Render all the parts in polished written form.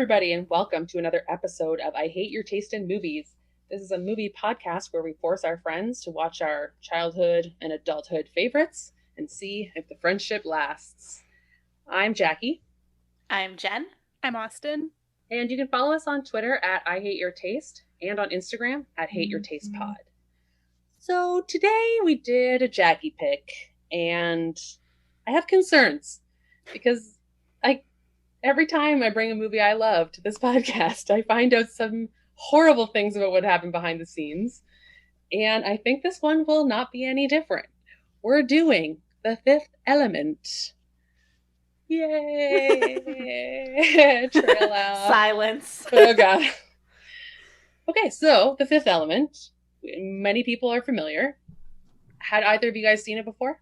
everybody, and welcome to another episode of I Hate Your Taste in Movies. This is a movie podcast where we force our friends to watch our childhood and adulthood favorites and see if the friendship lasts. I'm Jackie. I'm Jen. I'm Austin. And you can follow us on Twitter at I Hate Your Taste and on Instagram at Hate Your Taste Pod. So today we did a Jackie pick, and I have concerns because every time I bring a movie I love to this podcast, I find out some horrible things about what happened behind the scenes. And I think this one will not be any different. We're doing The Fifth Element. Yay! Trail out. Silence. Oh, God. Okay, so The Fifth Element. Many people are familiar. Had either of you guys seen it before?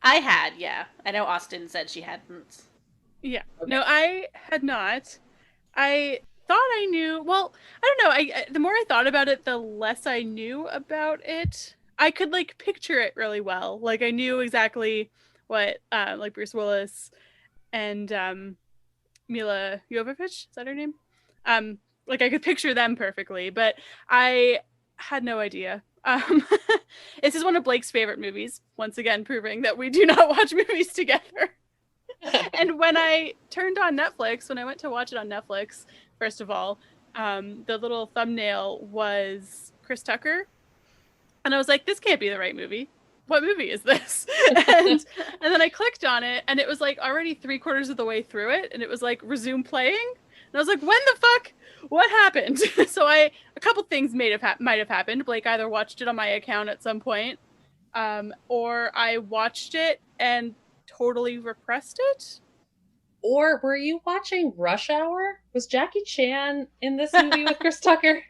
I had, yeah. I know Austin said she hadn't. Yeah. Okay. No, I had not. I thought I knew. Well, I don't know. The more I thought about it, the less I knew about it. I could picture it really well. I knew exactly what Bruce Willis and Mila Jovovich, is that her name? I could picture them perfectly, but I had no idea. This is one of Blake's favorite movies, once again proving that we do not watch movies together. And when I turned on Netflix, when I went to watch it on Netflix, first of all, the little thumbnail was Chris Tucker. And I was like, this can't be the right movie. What movie is this? and then I clicked on it, and it was already 3/4 of the way through it, and it was resume playing. And I was like, when the fuck? What happened? So a couple things might have happened. Blake either watched it on my account at some point, or I watched it and totally repressed it. Or were you watching Rush Hour? Was Jackie Chan in this movie with Chris Tucker?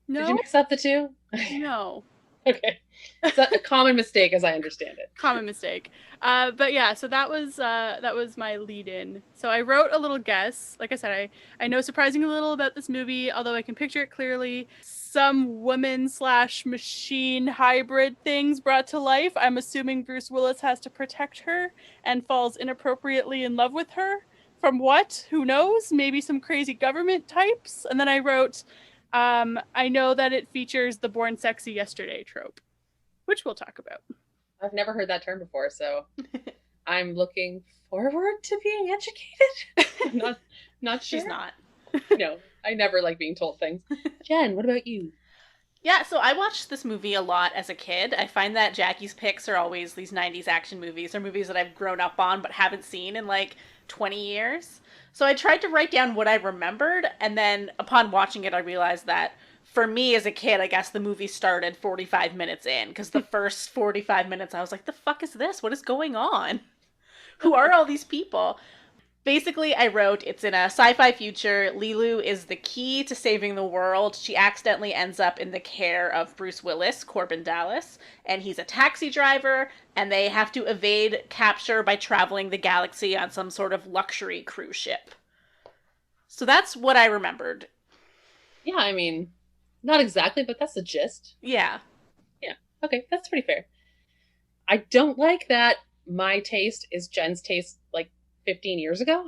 No. Did you mix up the two? No. Okay. It's a common mistake, as I understand it. Common mistake. But yeah, so that was my lead-in. So I wrote a little guess. Like I said, I know surprisingly little about this movie, although I can picture it clearly. Some woman/machine hybrid things brought to life. I'm assuming Bruce Willis has to protect her and falls inappropriately in love with her. From what? Who knows? Maybe some crazy government types. And then I wrote, I know that it features the Born Sexy Yesterday trope, which we'll talk about. I've never heard that term before, so I'm looking forward to being educated. Not sure. She's not. No, I never like being told things. Jen, what about you? Yeah, so I watched this movie a lot as a kid. I find that Jackie's picks are always these 90s action movies, or movies that I've grown up on but haven't seen in 20 years. So I tried to write down what I remembered, and then upon watching it, I realized that for me as a kid, I guess the movie started 45 minutes in, because the first 45 minutes I was like, the fuck is this? What is going on? Who are all these people? Basically, I wrote, it's in a sci-fi future. Lilu is the key to saving the world. She accidentally ends up in the care of Bruce Willis, Corbin Dallas, and he's a taxi driver, and they have to evade capture by traveling the galaxy on some sort of luxury cruise ship. So that's what I remembered. Yeah, I mean, not exactly, but that's the gist. Yeah. Yeah, okay, that's pretty fair. I don't like that my taste is Jen's taste 15 years ago.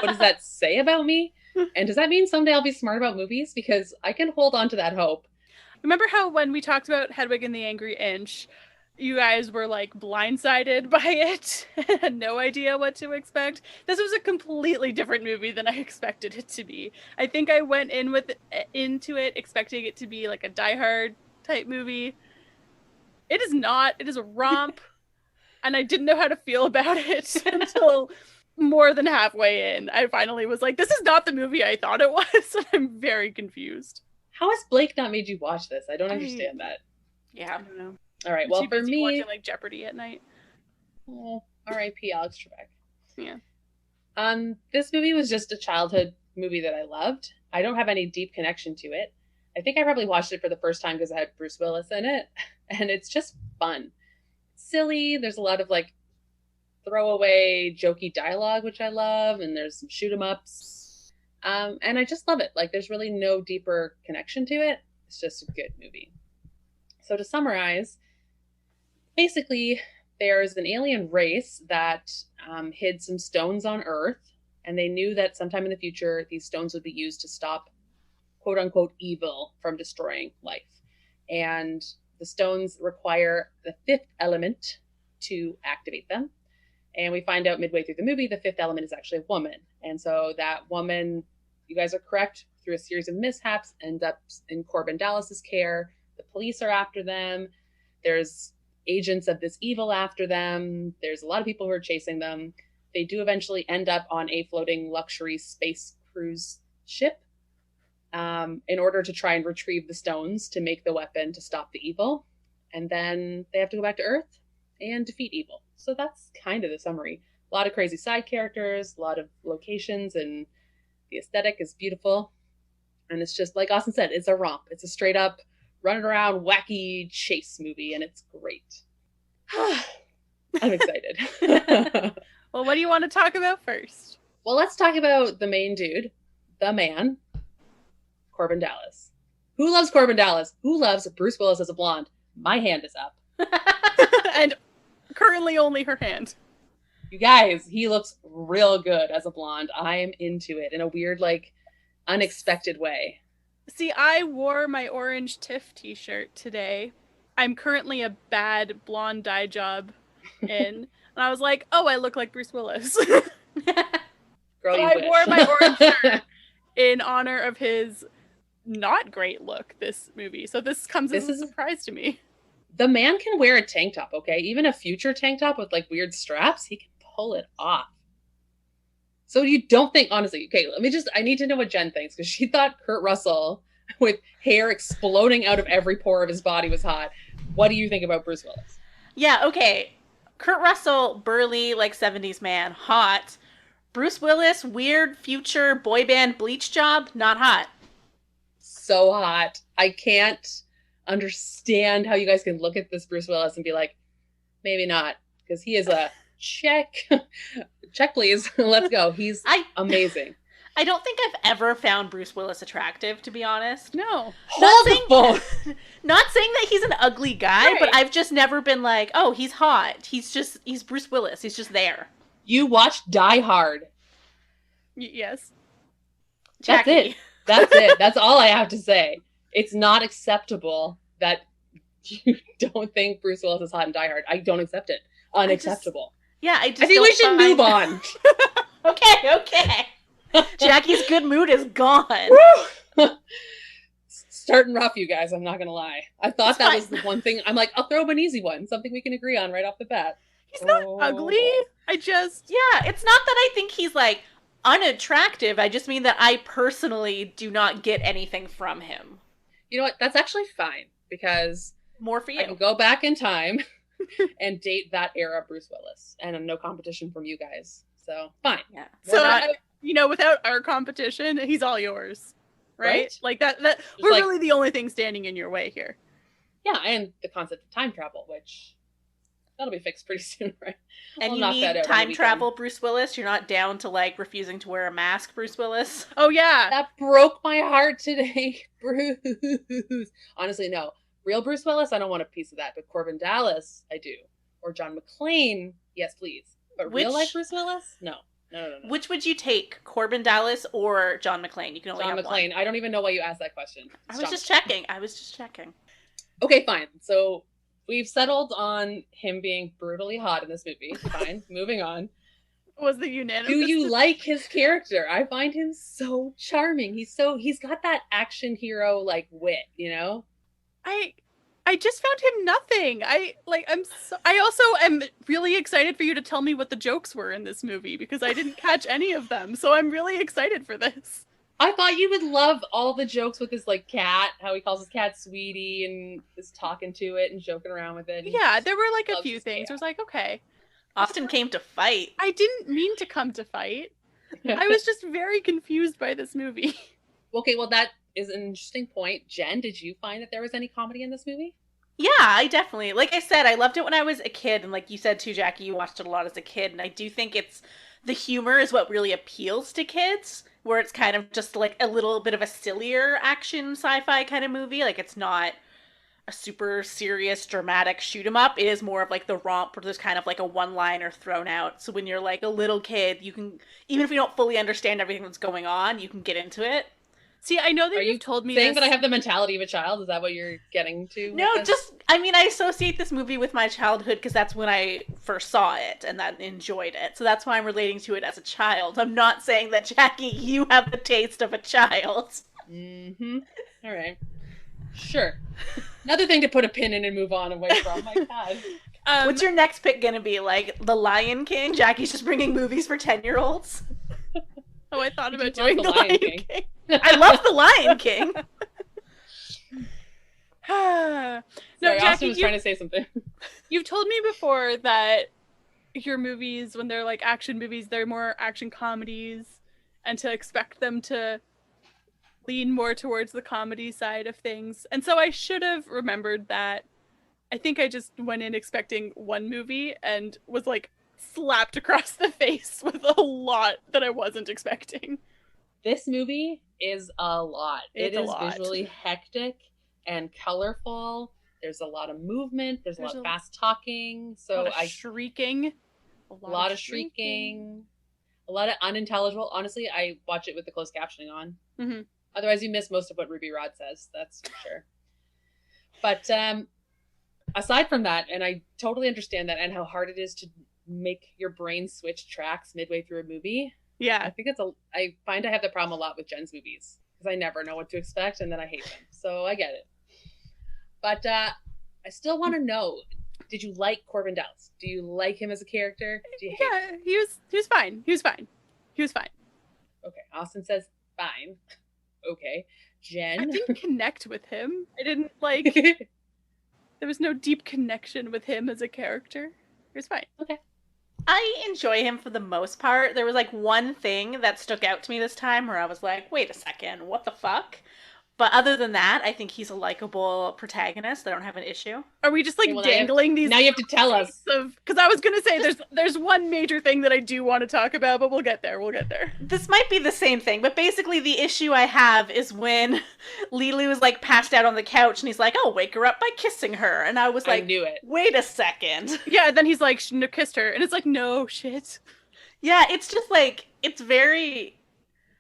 What does that say about me? And does that mean someday I'll be smart about movies? Because I can hold on to that hope. Remember how when we talked about Hedwig and the Angry Inch, you guys were blindsided by it and had no idea what to expect? This was a completely different movie than I expected it to be. I think I went into it expecting it to be a Die Hard type movie. It is not. It is a romp. And I didn't know how to feel about it until more than halfway in. I finally was like, this is not the movie I thought it was. And I'm very confused. How has Blake not made you watch this? I don't understand that. Yeah. I don't know. All right, well, for me... watching Jeopardy at night. Oh, R.I.P. Alex Trebek. Yeah. This movie was just a childhood movie that I loved. I don't have any deep connection to it. I think I probably watched it for the first time because it had Bruce Willis in it. And it's just fun. It's silly. There's a lot of throwaway, jokey dialogue, which I love, and there's some shoot 'em ups. And I just love it. There's really no deeper connection to it. It's just a good movie. So to summarize, basically, there's an alien race that hid some stones on Earth, And they knew that sometime in the future, these stones would be used to stop quote unquote evil from destroying life. And the stones require the fifth element to activate them. And we find out midway through the movie, the fifth element is actually a woman. And so that woman, you guys are correct, through a series of mishaps, ends up in Corbin Dallas's care. The police are after them. There's agents of this evil after them. There's a lot of people who are chasing them. They do eventually end up on a floating luxury space cruise ship in order to try and retrieve the stones to make the weapon to stop the evil. And then they have to go back to Earth and defeat evil. So that's kind of the summary. A lot of crazy side characters, a lot of locations, and the aesthetic is beautiful. And it's just, like Austin said, it's a romp. It's a straight up running around wacky chase movie, and it's great. I'm excited. Well, what do you want to talk about first? Well, let's talk about the main dude, the man, Corbin Dallas. Who loves Corbin Dallas? Who loves Bruce Willis as a blonde? My hand is up. And currently only her hand. You guys, he looks real good as a blonde. I am into it in a weird, like, unexpected way. See, I wore my orange TIFF t-shirt today. I'm currently a bad blonde dye job in. And I was like, oh, I look like Bruce Willis. Girl, so you I wish. wore my orange shirt in honor of his not great look this movie. So this comes as a surprise to me. The man can wear a tank top, okay? Even a future tank top with like weird straps, he can pull it off. So you don't think, honestly, okay, I need to know what Jen thinks, because she thought Kurt Russell with hair exploding out of every pore of his body was hot. What do you think about Bruce Willis? Yeah, okay. Kurt Russell, burly, like 70s man, hot. Bruce Willis, weird future boy band bleach job, not hot. So hot. I can't understand how you guys can look at this Bruce Willis and be like, maybe not, because he is a check please. Let's go. He's amazing. I don't think I've ever found Bruce Willis attractive, to be honest. No. Hold the phone. Not saying that he's an ugly guy, right. but I've just never been like, oh, he's hot. He's Bruce Willis. He's just there. You watched Die Hard. Yes. Jackie. That's it. That's it. That's all I have to say. It's not acceptable that you don't think Bruce Willis is hot in Die Hard. I don't accept it. Unacceptable. I think we should move on. Okay. Jackie's good mood is gone. Starting rough, you guys. I'm not going to lie. I thought that was the one thing. I'm like, I'll throw him an easy one. Something we can agree on right off the bat. He's not ugly. It's not that I think he's like unattractive. I just mean that I personally do not get anything from him. You know what? That's actually fine, because more for you. I can go back in time and date that era Bruce Willis, and no competition from you guys. So fine. Yeah. So without our competition, he's all yours, right? Like that we're like, really the only thing standing in your way here. Yeah, and the concept of time travel, which that'll be fixed pretty soon, right? And you need time travel, Bruce Willis. You're not down to like refusing to wear a mask, Bruce Willis. Oh yeah, that broke my heart today, Bruce. Honestly, no. Real Bruce Willis, I don't want a piece of that. But Corbin Dallas, I do. Or John McClane, yes, please. But real life Bruce Willis, no. No. Which would you take, Corbin Dallas or John McClane? You can only have McClane. one. I don't even know why you asked that question. I was just checking. Okay, fine. So we've settled on him being brutally hot in this movie. Fine. Moving on. Was the unanimous? Do you like his character? I find him so charming. He's got that action hero like wit, you know? I just found him nothing. I also am really excited for you to tell me what the jokes were in this movie, because I didn't catch any of them. So I'm really excited for this. I thought you would love all the jokes with his like cat, how he calls his cat Sweetie and is talking to it and joking around with it. Yeah, there were like a few things. I was like, okay. Austin came to fight. I didn't mean to come to fight. I was just very confused by this movie. Okay, well that is an interesting point. Jen, did you find that there was any comedy in this movie? Yeah, I definitely, like I said, I loved it when I was a kid, and like you said too, Jackie, you watched it a lot as a kid, and I do think the humor is what really appeals to kids, where it's kind of just like a little bit of a sillier action sci-fi kind of movie. Like it's not a super serious, dramatic shoot 'em up. It is more of like the romp where there's kind of like a one-liner thrown out. So when you're like a little kid, you can, even if you don't fully understand everything that's going on, you can get into it. See, I know that Are you've you told me saying this. that I have the mentality of a child? Is that what you're getting to? No, just, I mean, I associate this movie with my childhood because that's when I first saw it and that enjoyed it. So that's why I'm relating to it as a child. I'm not saying that, Jackie, you have the taste of a child. Mm-hmm. All right. Sure. Another thing to put a pin in and move on away from. My God. What's your next pick gonna be? Like The Lion King? Jackie's just bringing movies for 10-year-olds? Oh, I thought about doing The Lion King. I love The Lion King. No, Jackie, Austin was trying to say something. You've told me before that your movies, when they're like action movies, they're more action comedies, and to expect them to lean more towards the comedy side of things. And so I should have remembered that. I think I just went in expecting one movie and was like slapped across the face with a lot that I wasn't expecting. This movie is a lot. It's it a is lot. Visually hectic and colorful. There's a lot of movement. There's a lot of fast talking. So shrieking. A lot of shrieking. A lot of unintelligible. Honestly, I watch it with the closed captioning on. Mm-hmm. Otherwise, you miss most of what Ruby Rod says. That's for sure. But aside from that, and I totally understand that and how hard it is to make your brain switch tracks midway through a movie. Yeah. I find I have the problem a lot with Jen's movies because I never know what to expect and then I hate them. So I get it. But I still want to know, did you like Corbin Dallas? Do you like him as a character? Do you hate him? He was fine. He was fine. Okay. Austin says fine. Okay. Jen. I didn't connect with him. I didn't like there was no deep connection with him as a character. He was fine. Okay. I enjoy him for the most part. There was like one thing that stuck out to me this time where I was like, wait a second, what the fuck? But other than that, I think he's a likable protagonist. I don't have an issue. Are we just like dangling these? Now you have to tell us. Because I was gonna say there's one major thing that I do want to talk about, but we'll get there. This might be the same thing, but basically the issue I have is when Lily was like passed out on the couch and he's like, I'll wake her up by kissing her. And I was like, I knew it. Wait a second. Yeah, then he's like, shouldn't have kissed her. And it's like, no, shit. Yeah, it's just like, it's very...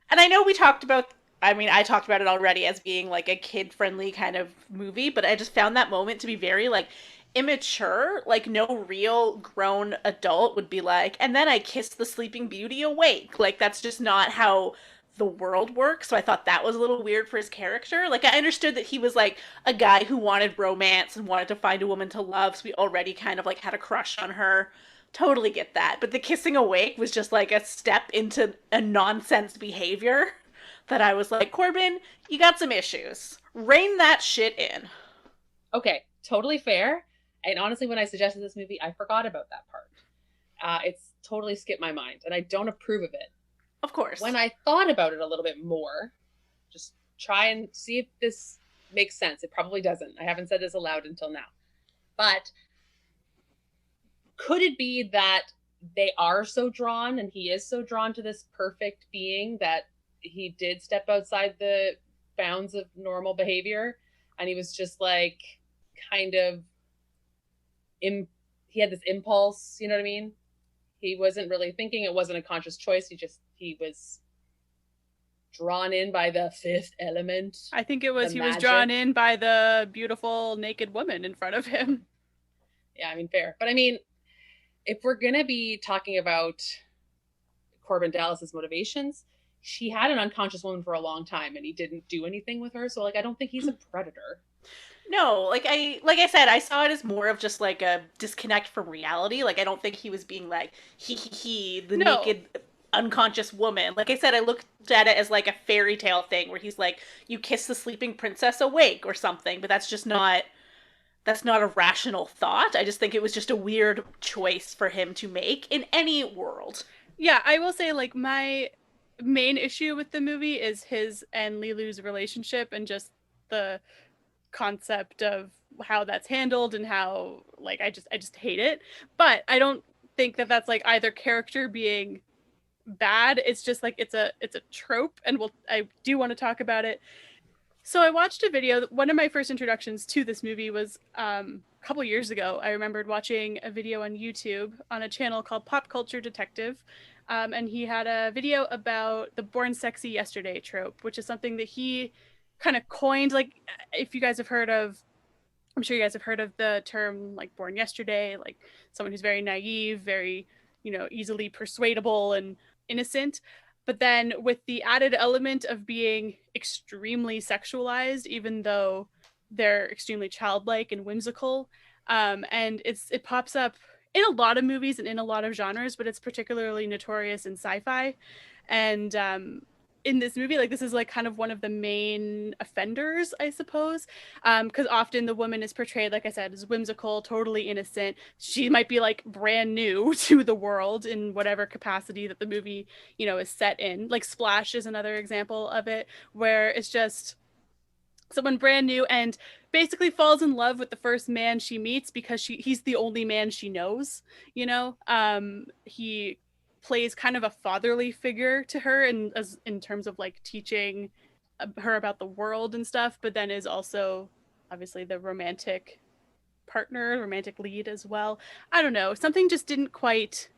And I know I talked about it already as being like a kid-friendly kind of movie, but I just found that moment to be very like immature. Like no real grown adult would be like, and then I kissed the Sleeping Beauty awake. Like that's just not how the world works. So I thought that was a little weird for his character. Like I understood that he was like a guy who wanted romance and wanted to find a woman to love. So we already kind of like had a crush on her. Totally get that. But the kissing awake was just like a step into a nonsense behavior that I was like, Corbin, you got some issues. Rein that shit in. Okay, totally fair. And honestly, when I suggested this movie, I forgot about that part. It's totally skipped my mind, and I don't approve of it. Of course. When I thought about it a little bit more, just try and see if this makes sense. It probably doesn't. I haven't said this aloud until now. But could it be that they are so drawn, and he is so drawn to this perfect being that he did step outside the bounds of normal behavior, and he was just like kind of he had this impulse, you know what I mean? He wasn't really thinking, it wasn't a conscious choice. He was drawn in by the fifth element. I think it was he was drawn in by the beautiful naked woman in front of him. Yeah, I mean, fair. But I mean, if we're gonna be talking about Corbin Dallas's motivations, she had an unconscious woman for a long time and he didn't do anything with her. So like, I don't think he's a predator. No, like I said, I saw it as more of just like a disconnect from reality. Like I don't think he was being like naked unconscious woman. Like I said, I looked at it as like a fairy tale thing where he's like, you kiss the sleeping princess awake or something, but that's not a rational thought. I just think it was just a weird choice for him to make in any world. Yeah, I will say like my main issue with the movie is his and Lilu's relationship and just the concept of how that's handled and how like I just hate it. But I don't think that that's like either character being bad. It's just like it's a trope, and I do want to talk about it. So I watched a video. One of my first introductions to this movie was a couple years ago. I remembered watching a video on YouTube on a channel called Pop Culture Detective. And he had a video about the Born Sexy Yesterday trope, which is something that he kind of coined. Like, if you guys have heard of, I'm sure you guys have heard of the term like born yesterday, like someone who's very naive, very, easily persuadable and innocent. But then with the added element of being extremely sexualized, even though they're extremely childlike and whimsical. And it pops up in a lot of movies and in a lot of genres, but it's particularly notorious in sci-fi. And in this movie, like, this is like kind of one of the main offenders, I suppose, because often the woman is portrayed, like I said, as whimsical, totally innocent. She might be like brand new to the world in whatever capacity that the movie, is set in. Like Splash is another example of it, where it's just someone brand new and basically falls in love with the first man she meets because he's the only man she knows. He plays kind of a fatherly figure to her in terms of like teaching her about the world and stuff, but then is also obviously the romantic partner, romantic lead as well. I don't know, something just didn't quite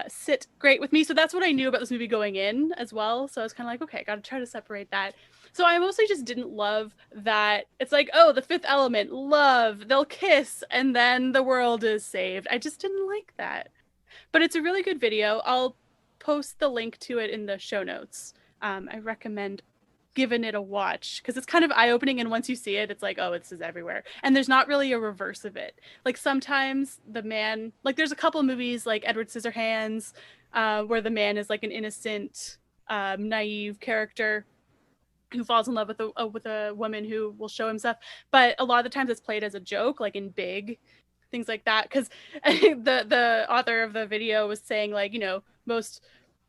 sit great with me. So that's what I knew about this movie going in as well. So I was kind of like, okay, gotta try to separate that. So I mostly just didn't love that it's like, oh, the fifth element, love, they'll kiss, and then the world is saved. I just didn't like that. But it's a really good video. I'll post the link to it in the show notes. I recommend giving it a watch because it's kind of eye-opening, and once you see it, it's like, oh, this is everywhere. And there's not really a reverse of it. Like sometimes the man, like there's a couple of movies like Edward Scissorhands, where the man is like an innocent, naive character who falls in love with a woman who will show him stuff. But a lot of the times it's played as a joke, like in Big, things like that. Because the author of the video was saying, like, most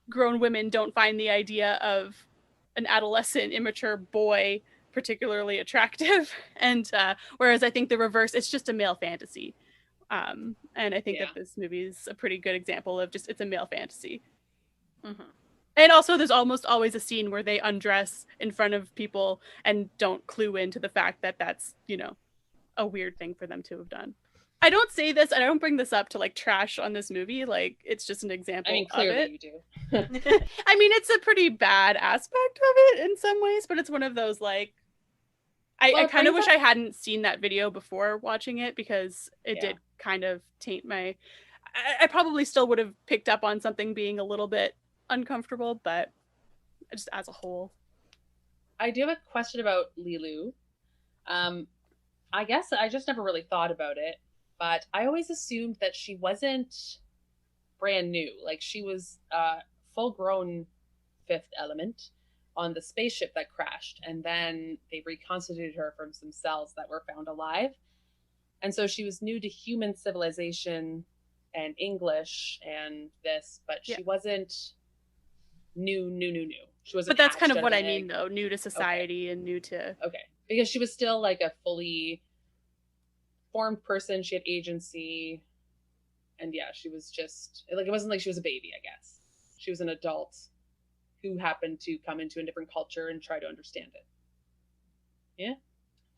grown women don't find the idea of an adolescent, immature boy particularly attractive. And whereas I think the reverse, it's just a male fantasy. And I think that this movie is a pretty good example of just, it's a male fantasy. Mm-hmm. And also there's almost always a scene where they undress in front of people and don't clue into the fact that that's, a weird thing for them to have done. I don't say this, I don't bring this up to like trash on this movie. Like, it's just an example clearly of it. You do. I mean, it's a pretty bad aspect of it in some ways, but it's one of those like, I kind of wish I hadn't seen that video before watching it, because it did kind of taint my, I probably still would have picked up on something being a little bit uncomfortable, but just as a whole. I do have a question about Lilu. I guess I just never really thought about it, but I always assumed that she wasn't brand new. Like, she was a full-grown fifth element on the spaceship that crashed, and then they reconstituted her from some cells that were found alive. And so she was new to human civilization and English and this, but she wasn't new. She wasn't. But that's kind of what I mean, though. New to society and new to. Okay. Because she was still like a fully formed person. She had agency. And she was just like, it wasn't like she was a baby, I guess. She was an adult who happened to come into a different culture and try to understand it. Yeah.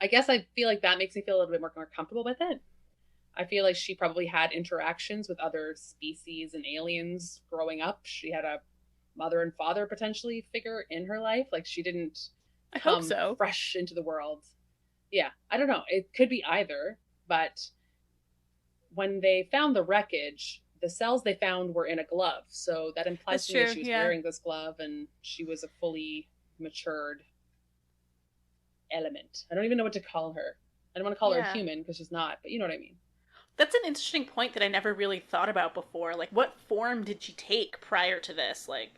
I guess I feel like that makes me feel a little bit more comfortable with it. I feel like she probably had interactions with other species and aliens growing up. She had a mother and father potentially figure in her life. Like, she didn't hope so. Fresh into the world. Yeah, I don't know. It could be either, but when they found the wreckage, the cells they found were in a glove. So that implies to me that she was wearing this glove and she was a fully matured element. I don't even know what to call her. I don't want to call her a human because she's not, but you know what I mean. That's an interesting point that I never really thought about before. Like, what form did she take prior to this? Like,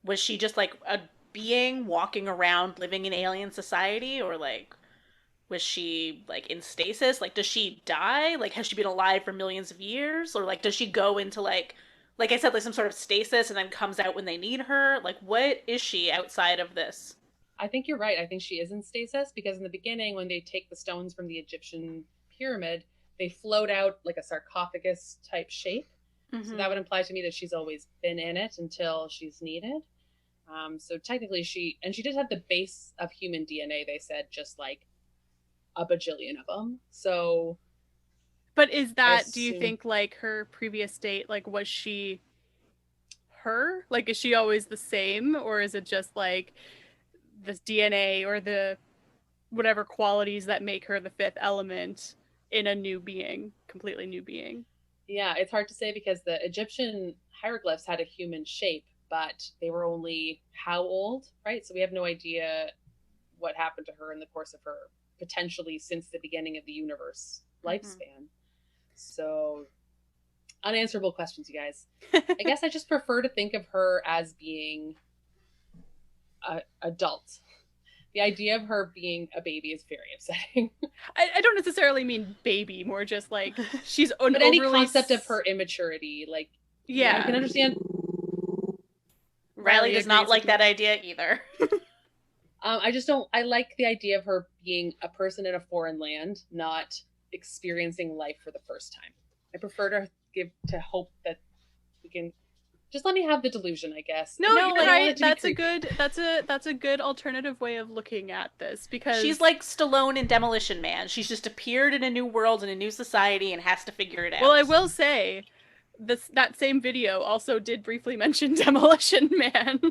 was she just like a being walking around living in alien society, or like was she like in stasis? Like, does she die? Like, has she been alive for millions of years, or like does she go into like I said, like some sort of stasis and then comes out when they need her? Like, what is she outside of this? I think you're right. I think she is in stasis because in the beginning, when they take the stones from the Egyptian pyramid, they float out like a sarcophagus type shape. Mm-hmm. So that would imply to me that she's always been in it until she's needed. So technically she did have the base of human DNA, they said, just like a bajillion of them. So but is that, do you think, like, her previous state, like, was she her? Like, is she always the same? Or is it just, like, this DNA or the whatever qualities that make her the fifth element in a new being, completely new being? Yeah, it's hard to say because the Egyptian hieroglyphs had a human shape, but they were only how old, right? So we have no idea what happened to her in the course of her potentially since the beginning of the universe lifespan. So unanswerable questions, you guys. I guess I just prefer to think of her as being an adult. The idea of her being a baby is very upsetting. I don't necessarily mean baby, more just like she's but any concept of her immaturity, like, yeah, I can understand. Riley does not like that idea either. I just don't. I like the idea of her being a person in a foreign land, not experiencing life for the first time. I prefer to hope that we can. Just let me have the delusion, I guess. No, you're right. That's a good alternative way of looking at this, because she's like Stallone in Demolition Man. She's just appeared in a new world, in a new society, and has to figure it out. Well, I will say, that same video also did briefly mention Demolition Man.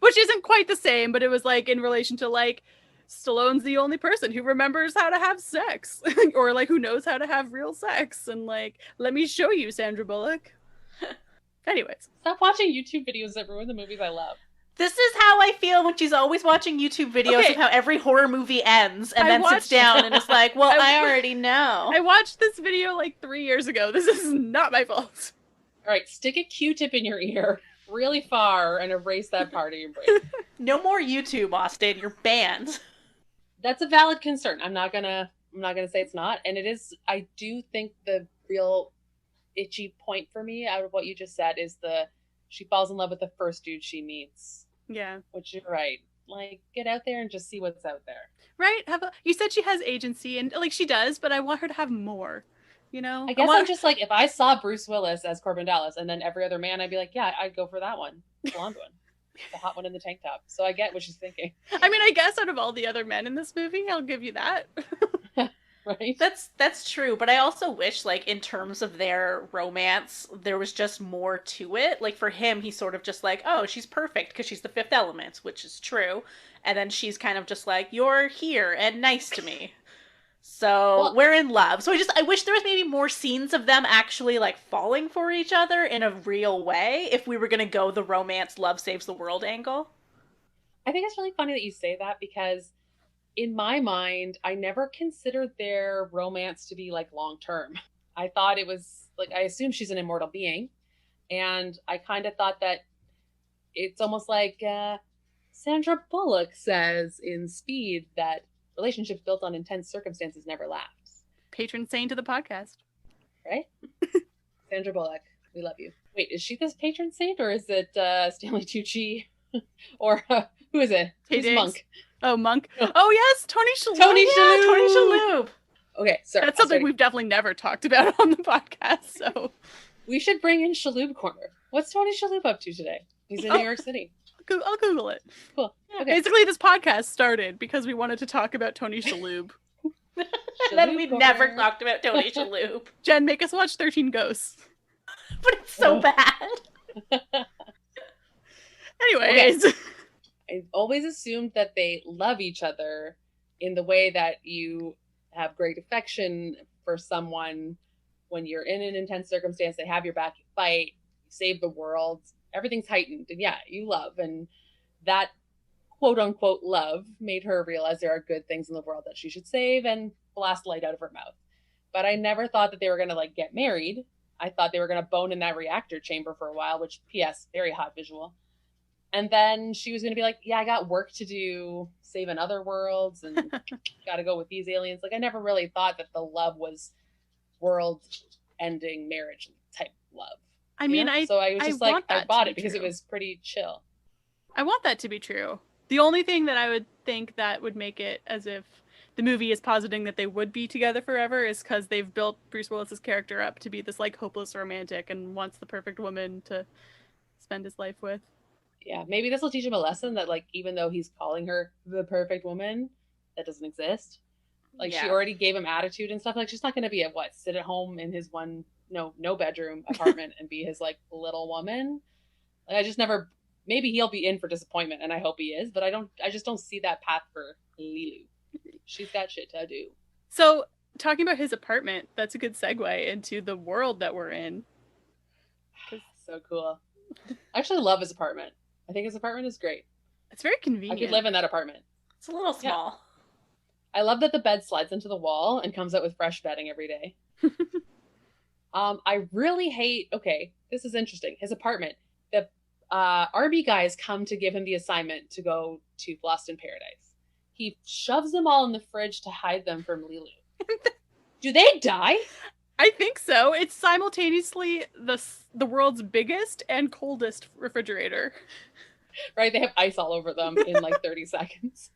Which isn't quite the same, but it was like in relation to like Stallone's the only person who remembers how to have sex or like who knows how to have real sex, and like, let me show you, Sandra Bullock. Anyways, stop watching YouTube videos that ruin the movies I love. This is how I feel when she's always watching YouTube videos of how every horror movie ends and then sits down and is like, well, I already know. I watched this video like 3 years ago. This is not my fault. All right, stick a Q-tip in your ear really far and erase that part of your brain. No more YouTube, Austin. You're banned. That's a valid concern. I'm not gonna say it's not. And it is, I do think the real itchy point for me out of what you just said is she falls in love with the first dude she meets. Yeah. Which you're right. Like, get out there and just see what's out there. Right? You said she has agency, and like she does, but I want her to have more. You know? I guess I'm just like, if I saw Bruce Willis as Corbin Dallas and then every other man, I'd be like, yeah, I'd go for that one. The blonde one. The hot one in the tank top. So I get what she's thinking. I mean, I guess out of all the other men in this movie, I'll give you that. Right? That's true, but I also wish, like, in terms of their romance, there was just more to it. Like, for him, he's sort of just like, oh, she's perfect because she's the fifth element, which is true. And then she's kind of just like, you're here and nice to me. So we're in love. So I wish there was maybe more scenes of them actually, like, falling for each other in a real way if we were going to go the romance love saves the world angle. I think it's really funny that you say that because in my mind, I never considered their romance to be like long-term. I thought it was like, I assumed she's an immortal being. And I kind of thought that it's almost like Sandra Bullock says in Speed that relationships built on intense circumstances never last. Patron saint of the podcast. Right? Sandra Bullock, we love you. Wait, is she this patron saint or is it Stanley Tucci? Or who is it? Who's Monk? Oh, Monk. Oh, yes, Tony Shalhoub. Tony Shalhoub. Okay, sorry. That's something we've definitely never talked about on the podcast, so. We should bring in Shalhoub Corner. What's Tony Shalhoub up to today? He's in New York City. I'll Google it. Cool. Yeah, okay. Basically, this podcast started because we wanted to talk about Tony Shalhoub. Then we never talked about Tony Shalhoub. Jen, make us watch 13 Ghosts. But it's so bad. Anyways. Okay. I always assumed that they love each other in the way that you have great affection for someone when you're in an intense circumstance. They have your back, you fight, you save the world, everything's heightened, and yeah, you love. And that quote unquote love made her realize there are good things in the world that she should save and blast light out of her mouth. But I never thought that they were going to like get married. I thought they were going to bone in that reactor chamber for a while, which PS, very hot visual. And then she was going to be like, yeah, I got work to do, saving other worlds, and got to go with these aliens. Like, I never really thought that the love was world-ending marriage type love. I mean, so I was just like, I bought it because it was pretty chill. I want that to be true. The only thing that I would think that would make it as if the movie is positing that they would be together forever is because they've built Bruce Willis's character up to be this, like, hopeless romantic and wants the perfect woman to spend his life with. Yeah, maybe this will teach him a lesson that, like, even though he's calling her the perfect woman, that doesn't exist. Like, she already gave him attitude and stuff. Like, she's not going to be sit at home in his no bedroom apartment and be his, like, little woman. Like, I just never, maybe he'll be in for disappointment, and I hope he is, but I just don't see that path for Lilu. She's got shit to do. So, talking about his apartment, that's a good segue into the world that we're in. So cool. I actually love his apartment. I think his apartment is great. It's very convenient. I could live in that apartment. It's a little small. Yeah. I love that the bed slides into the wall and comes out with fresh bedding every day. I really hate, okay, this is interesting. His apartment. The RB guys come to give him the assignment to go to Lost in Paradise. He shoves them all in the fridge to hide them from Lilu. Do they die? I think so. It's simultaneously the world's biggest and coldest refrigerator. Right? They have ice all over them in like 30 seconds.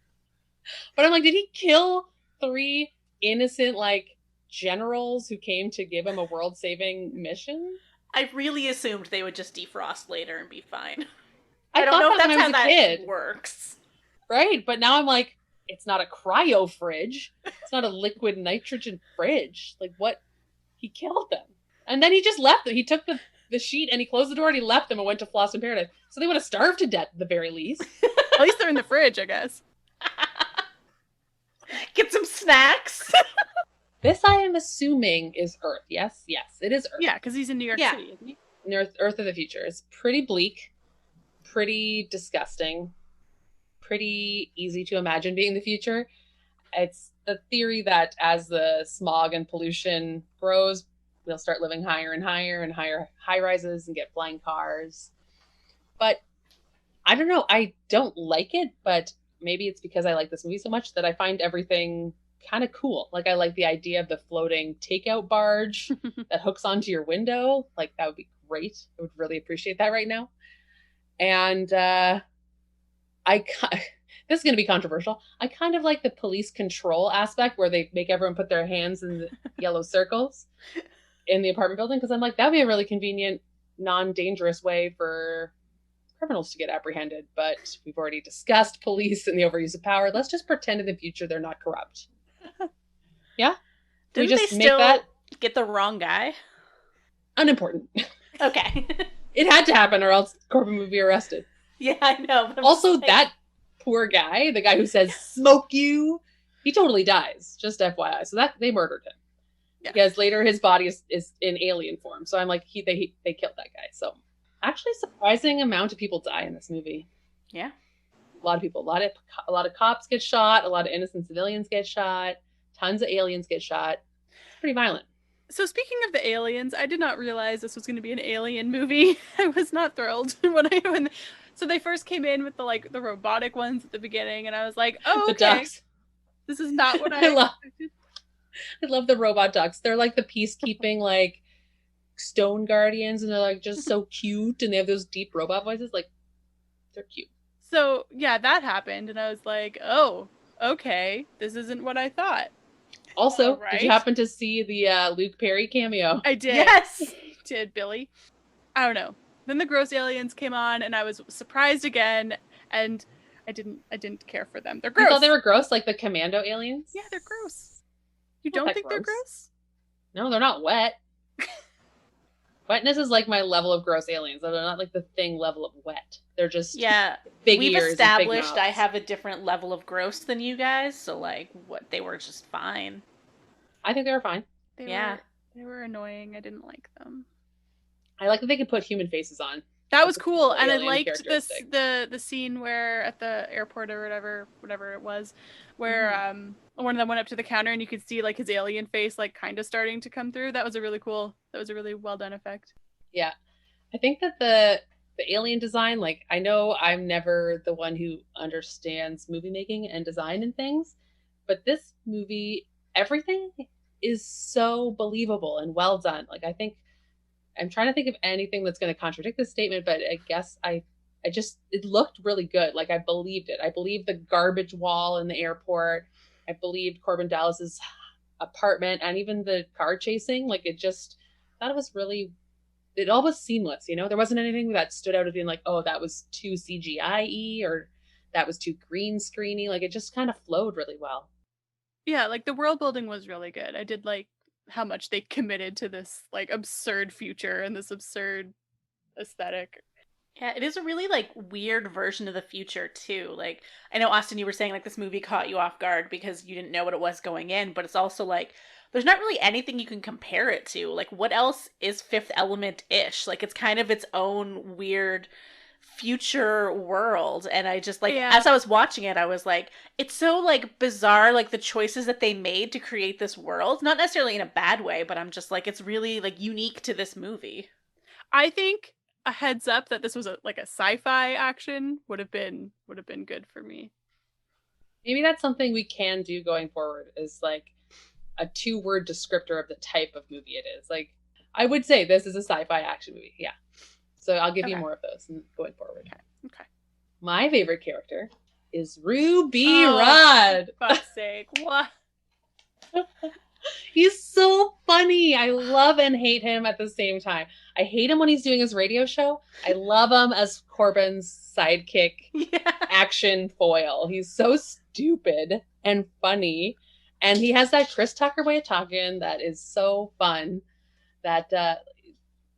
But I'm like, did he kill 3 innocent, like, generals who came to give him a world-saving mission? I really assumed they would just defrost later and be fine. I don't know if that's how that works. Right? But now I'm like, it's not a cryo fridge. It's not a liquid nitrogen fridge. Like, what? He killed them. And then he just left them. He took the sheet and he closed the door and he left them and went to Floss in Paradise. So they would have starved to death at the very least. At least they're in the fridge, I guess. Get some snacks. This, I am assuming, is Earth. Yes, it is Earth. Yeah, because he's in New York City, isn't he? Earth of the future. It's pretty bleak, pretty disgusting, pretty easy to imagine being the future. It's the theory that as the smog and pollution grows, we'll start living higher and higher high rises and get flying cars. But I don't know. I don't like it, but maybe it's because I like this movie so much that I find everything kind of cool. Like, I like the idea of the floating takeout barge that hooks onto your window. Like, that would be great. I would really appreciate that right now. And this is going to be controversial. I kind of like the police control aspect where they make everyone put their hands in the yellow circles in the apartment building, because I'm like, that would be a really convenient, non-dangerous way for criminals to get apprehended. But we've already discussed police and the overuse of power. Let's just pretend in the future they're not corrupt. Yeah? Didn't they still get the wrong guy? Unimportant. Okay. It had to happen or else Corbin would be arrested. Yeah, I know. Also, that poor guy, the guy who says, smoke you, he totally dies. Just FYI. So that they murdered him. Yeah. Because later his body is in alien form. So I'm like, they killed that guy. So actually, surprising amount of people die in this movie. Yeah. A lot of people. A lot of cops get shot. A lot of innocent civilians get shot. Tons of aliens get shot. It's pretty violent. So speaking of the aliens, I did not realize this was going to be an alien movie. I was not thrilled when so they first came in with the robotic ones at the beginning, and I was like, oh, okay. The ducks. This is not what I expected. I love the robot ducks. They're like the peacekeeping, like, stone guardians, and they're like just so cute, and they have those deep robot voices. Like, they're cute. So yeah, that happened, and I was like, oh, okay, this isn't what I thought. Also, right? Did you happen to see the Luke Perry cameo? I did. Yes! Did Billy. I don't know. Then the gross aliens came on, and I was surprised again, and I didn't care for them. They're gross. You thought they were gross, like the commando aliens? Yeah, they're gross. You don't think they're gross? No, they're not wet. Wetness is like my level of gross aliens. They're not like the Thing level of wet. They're just big we've ears established and big I have a different level of gross than you guys, so like they were just fine. I think they were fine. They were annoying. I didn't like them. I like that they could put human faces on. That was cool, and I liked the scene where at the airport or whatever it was, where one of them went up to the counter and you could see like his alien face like kind of starting to come through. That was a really well done effect. Yeah, I think that the alien design, like, I know I'm never the one who understands movie making and design and things, but this movie, everything is so believable and well done. Like, I think I'm trying to think of anything that's going to contradict this statement, but I guess it looked really good. Like, I believed it. I believed the garbage wall in the airport. I believed Corbin Dallas's apartment and even the car chasing. Like, thought it was really, it all was seamless, you know? There wasn't anything that stood out as being like, oh, that was too CGI-y or that was too green screeny. Like, it just kind of flowed really well. Yeah, like the world building was really good. I did like how much they committed to this like absurd future and this absurd aesthetic. Yeah, it is a really like weird version of the future too. Like I know Austin, you were saying like this movie caught you off guard because you didn't know what it was going in, but it's also like there's not really anything you can compare it to. Like what else is Fifth Element-ish? Like it's kind of its own weird future world, and I just like as I was watching it I was like it's so like bizarre, like the choices that they made to create this world, not necessarily in a bad way, but I'm just like it's really like unique to this movie. I think a heads up that this was like a sci-fi action would have been good for me. Maybe that's something we can do going forward, is like a 2-word descriptor of the type of movie it is. Like I would say this is a sci-fi action movie. Yeah. So I'll give you more of those going forward. Okay. My favorite character is Ruby Rod. For fuck's sake. What? He's so funny. I love and hate him at the same time. I hate him when he's doing his radio show. I love him as Corbin's sidekick action foil. He's so stupid and funny. And he has that Chris Tucker way of talking that is so fun that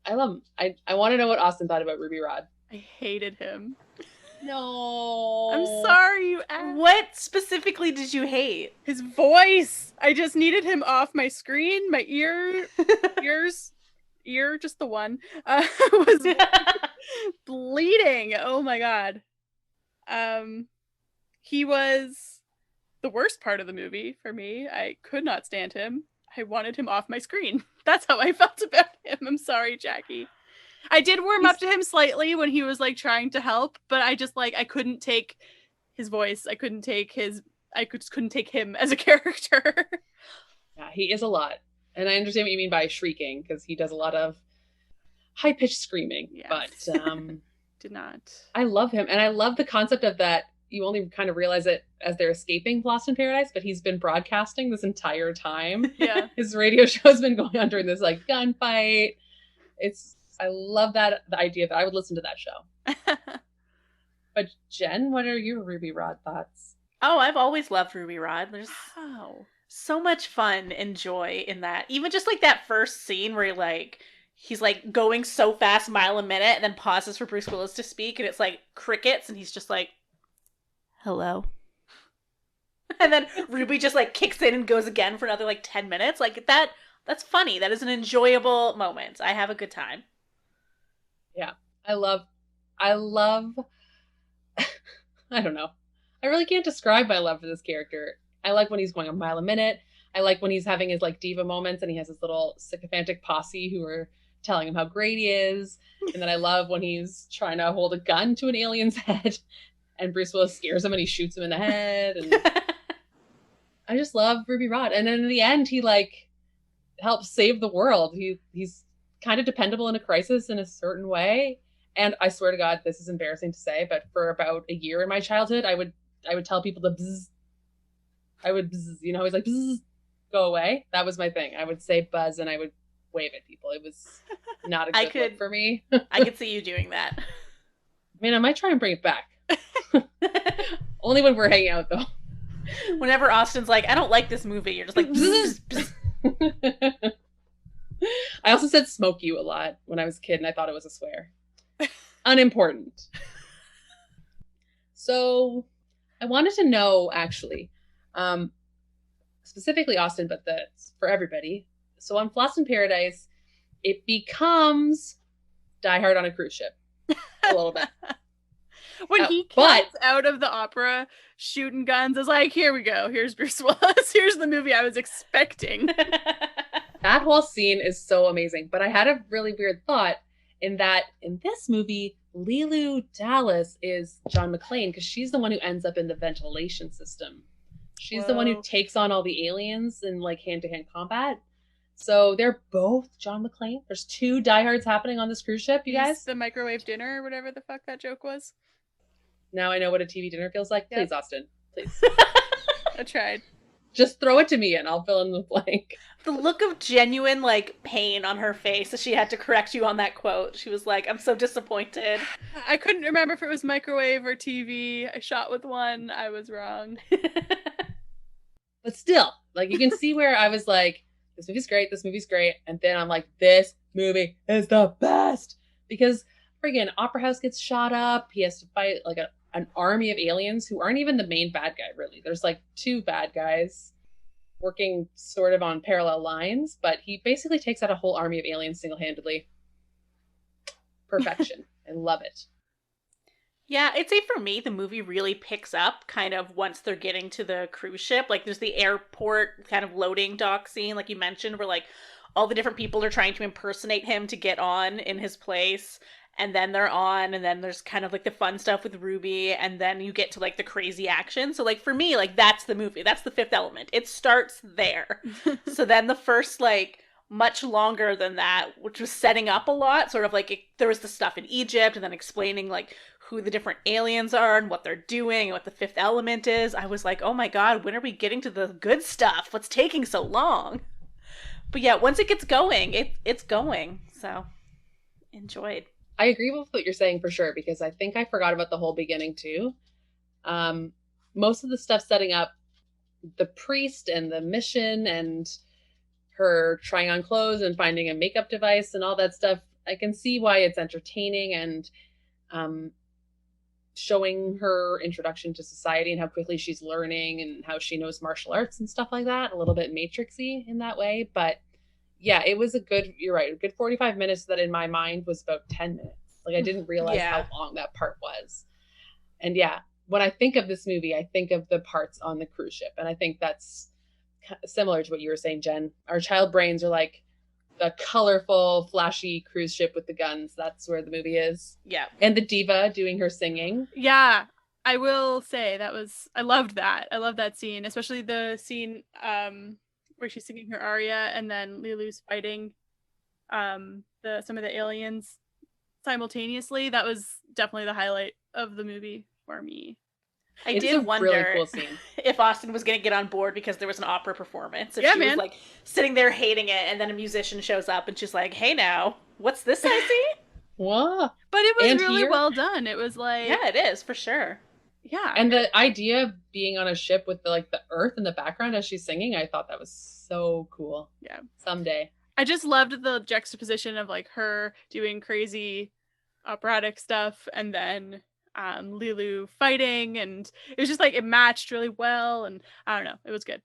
I love him. I want to know what Austin thought about Ruby Rod. I hated him. No. I'm sorry you asked. What specifically did you hate? His voice. I just needed him off my screen. My ear, just the one, was bleeding. Oh my god. He was the worst part of the movie for me. I could not stand him. I wanted him off my screen. That's how I felt about him. I'm sorry, Jackie. I did warm up to him slightly when he was like trying to help, but I just like I couldn't take his voice. I couldn't take him as a character. Yeah, he is a lot. And I understand what you mean by shrieking, because he does a lot of high-pitched screaming. Yeah. But did not. I love him. And I love the concept of that. You only kind of realize it as they're escaping Lost in Paradise, but he's been broadcasting this entire time. Yeah. His radio show has been going on during this like gunfight. I love the idea that I would listen to that show. But Jen, what are your Ruby Rod thoughts? Oh, I've always loved Ruby Rod. There's so much fun and joy in that. Even just like that first scene where he's like going so fast, mile a minute, and then pauses for Bruce Willis to speak, and it's like crickets, and he's just like, hello. And then Ruby just like kicks in and goes again for another like 10 minutes. Like that's funny. That is an enjoyable moment. I have a good time. Yeah. I love I don't know. I really can't describe my love for this character. I like when he's going a mile a minute. I like when he's having his like diva moments and he has his little sycophantic posse who are telling him how great he is. And then I love when he's trying to hold a gun to an alien's head and Bruce Willis scares him and he shoots him in the head. And I just love Ruby Rod. And then in the end, he like helps save the world. He's kind of dependable in a crisis in a certain way. And I swear to God, this is embarrassing to say, but for about a year in my childhood, I would tell people to bzz. I would bzz, he's like, bzz, go away. That was my thing. I would say buzz and I would wave at people. It was not a good look for me. I could see you doing that. I might try and bring it back. Only when we're hanging out, though. Whenever Austin's like, I don't like this movie, you're just like, bzz, bzz. I also said smoke you a lot when I was a kid, and I thought it was a swear. Unimportant. So I wanted to know, actually, specifically Austin, but that's for everybody. So on Lost in Paradise, it becomes Die Hard on a cruise ship a little bit. When he comes out of the opera shooting guns, I was like, here we go. Here's Bruce Willis. Here's the movie I was expecting. That whole scene is so amazing. But I had a really weird thought in that in this movie, Leeloo Dallas is John McClane because she's the one who ends up in the ventilation system. She's the one who takes on all the aliens in like hand-to-hand combat. So they're both John McClane. There's 2 diehards happening on this cruise ship, you guys. The microwave dinner or whatever the fuck that joke was. Now I know what a TV dinner feels like. Yep. Please, Austin. Please. I tried. Just throw it to me and I'll fill in the blank. The look of genuine, like, pain on her face as she had to correct you on that quote. She was like, I'm so disappointed. I couldn't remember if it was microwave or TV. I shot with one. I was wrong. But still, like, you can see where I was like, this movie's great, this movie's great. And then I'm like, this movie is the best. Because friggin' Opera House gets shot up. He has to fight like an army of aliens who aren't even the main bad guy, really. There's like two bad guys working sort of on parallel lines, but he basically takes out a whole army of aliens single-handedly. Perfection. I love it. Yeah, I'd say for me, the movie really picks up kind of once they're getting to the cruise ship. Like, there's the airport kind of loading dock scene, like you mentioned, where, like, all the different people are trying to impersonate him to get on in his place. And then they're on, and then there's kind of, like, the fun stuff with Ruby, and then you get to, like, the crazy action. So, like, for me, like, that's the movie. That's the Fifth Element. It starts there. So then the first, like, much longer than that, which was setting up a lot, sort of like there was the stuff in Egypt and then explaining like who the different aliens are and what they're doing and what the Fifth Element is. I was like, oh my god, when are we getting to the good stuff? What's taking so long? But yeah, once it gets going, it's going. So enjoyed. I agree with what you're saying for sure, because I think I forgot about the whole beginning too. Most of the stuff setting up the priest and the mission and her trying on clothes and finding a makeup device and all that stuff, I can see why it's entertaining and showing her introduction to society and how quickly she's learning and how she knows martial arts and stuff like that. A little bit Matrixy in that way. But yeah, it was you're right, a good 45 minutes that in my mind was about 10 minutes. Like I didn't realize how long that part was. And yeah, when I think of this movie, I think of the parts on the cruise ship. And I think that's similar to what you were saying, Jen. Our child brains are like the colorful, flashy cruise ship with the guns. That's where the movie is. Yeah. And the diva doing her singing. Yeah. I will say I loved that. I love that scene, especially the scene where she's singing her aria and then Lilu's fighting some of the aliens simultaneously. That was definitely the highlight of the movie for me. I did wonder really cool if Austin was going to get on board because there was an opera performance. If she was like sitting there hating it, and then a musician shows up and she's like, "Hey, now, what's this I see?" What? But it was really well done. It was like, yeah, it is for sure. Yeah, and the idea of being on a ship with the earth in the background as she's singing, I thought that was so cool. Yeah, someday. I just loved the juxtaposition of like her doing crazy operatic stuff and then Lilu fighting, and it was just like it matched really well, and I don't know, it was good.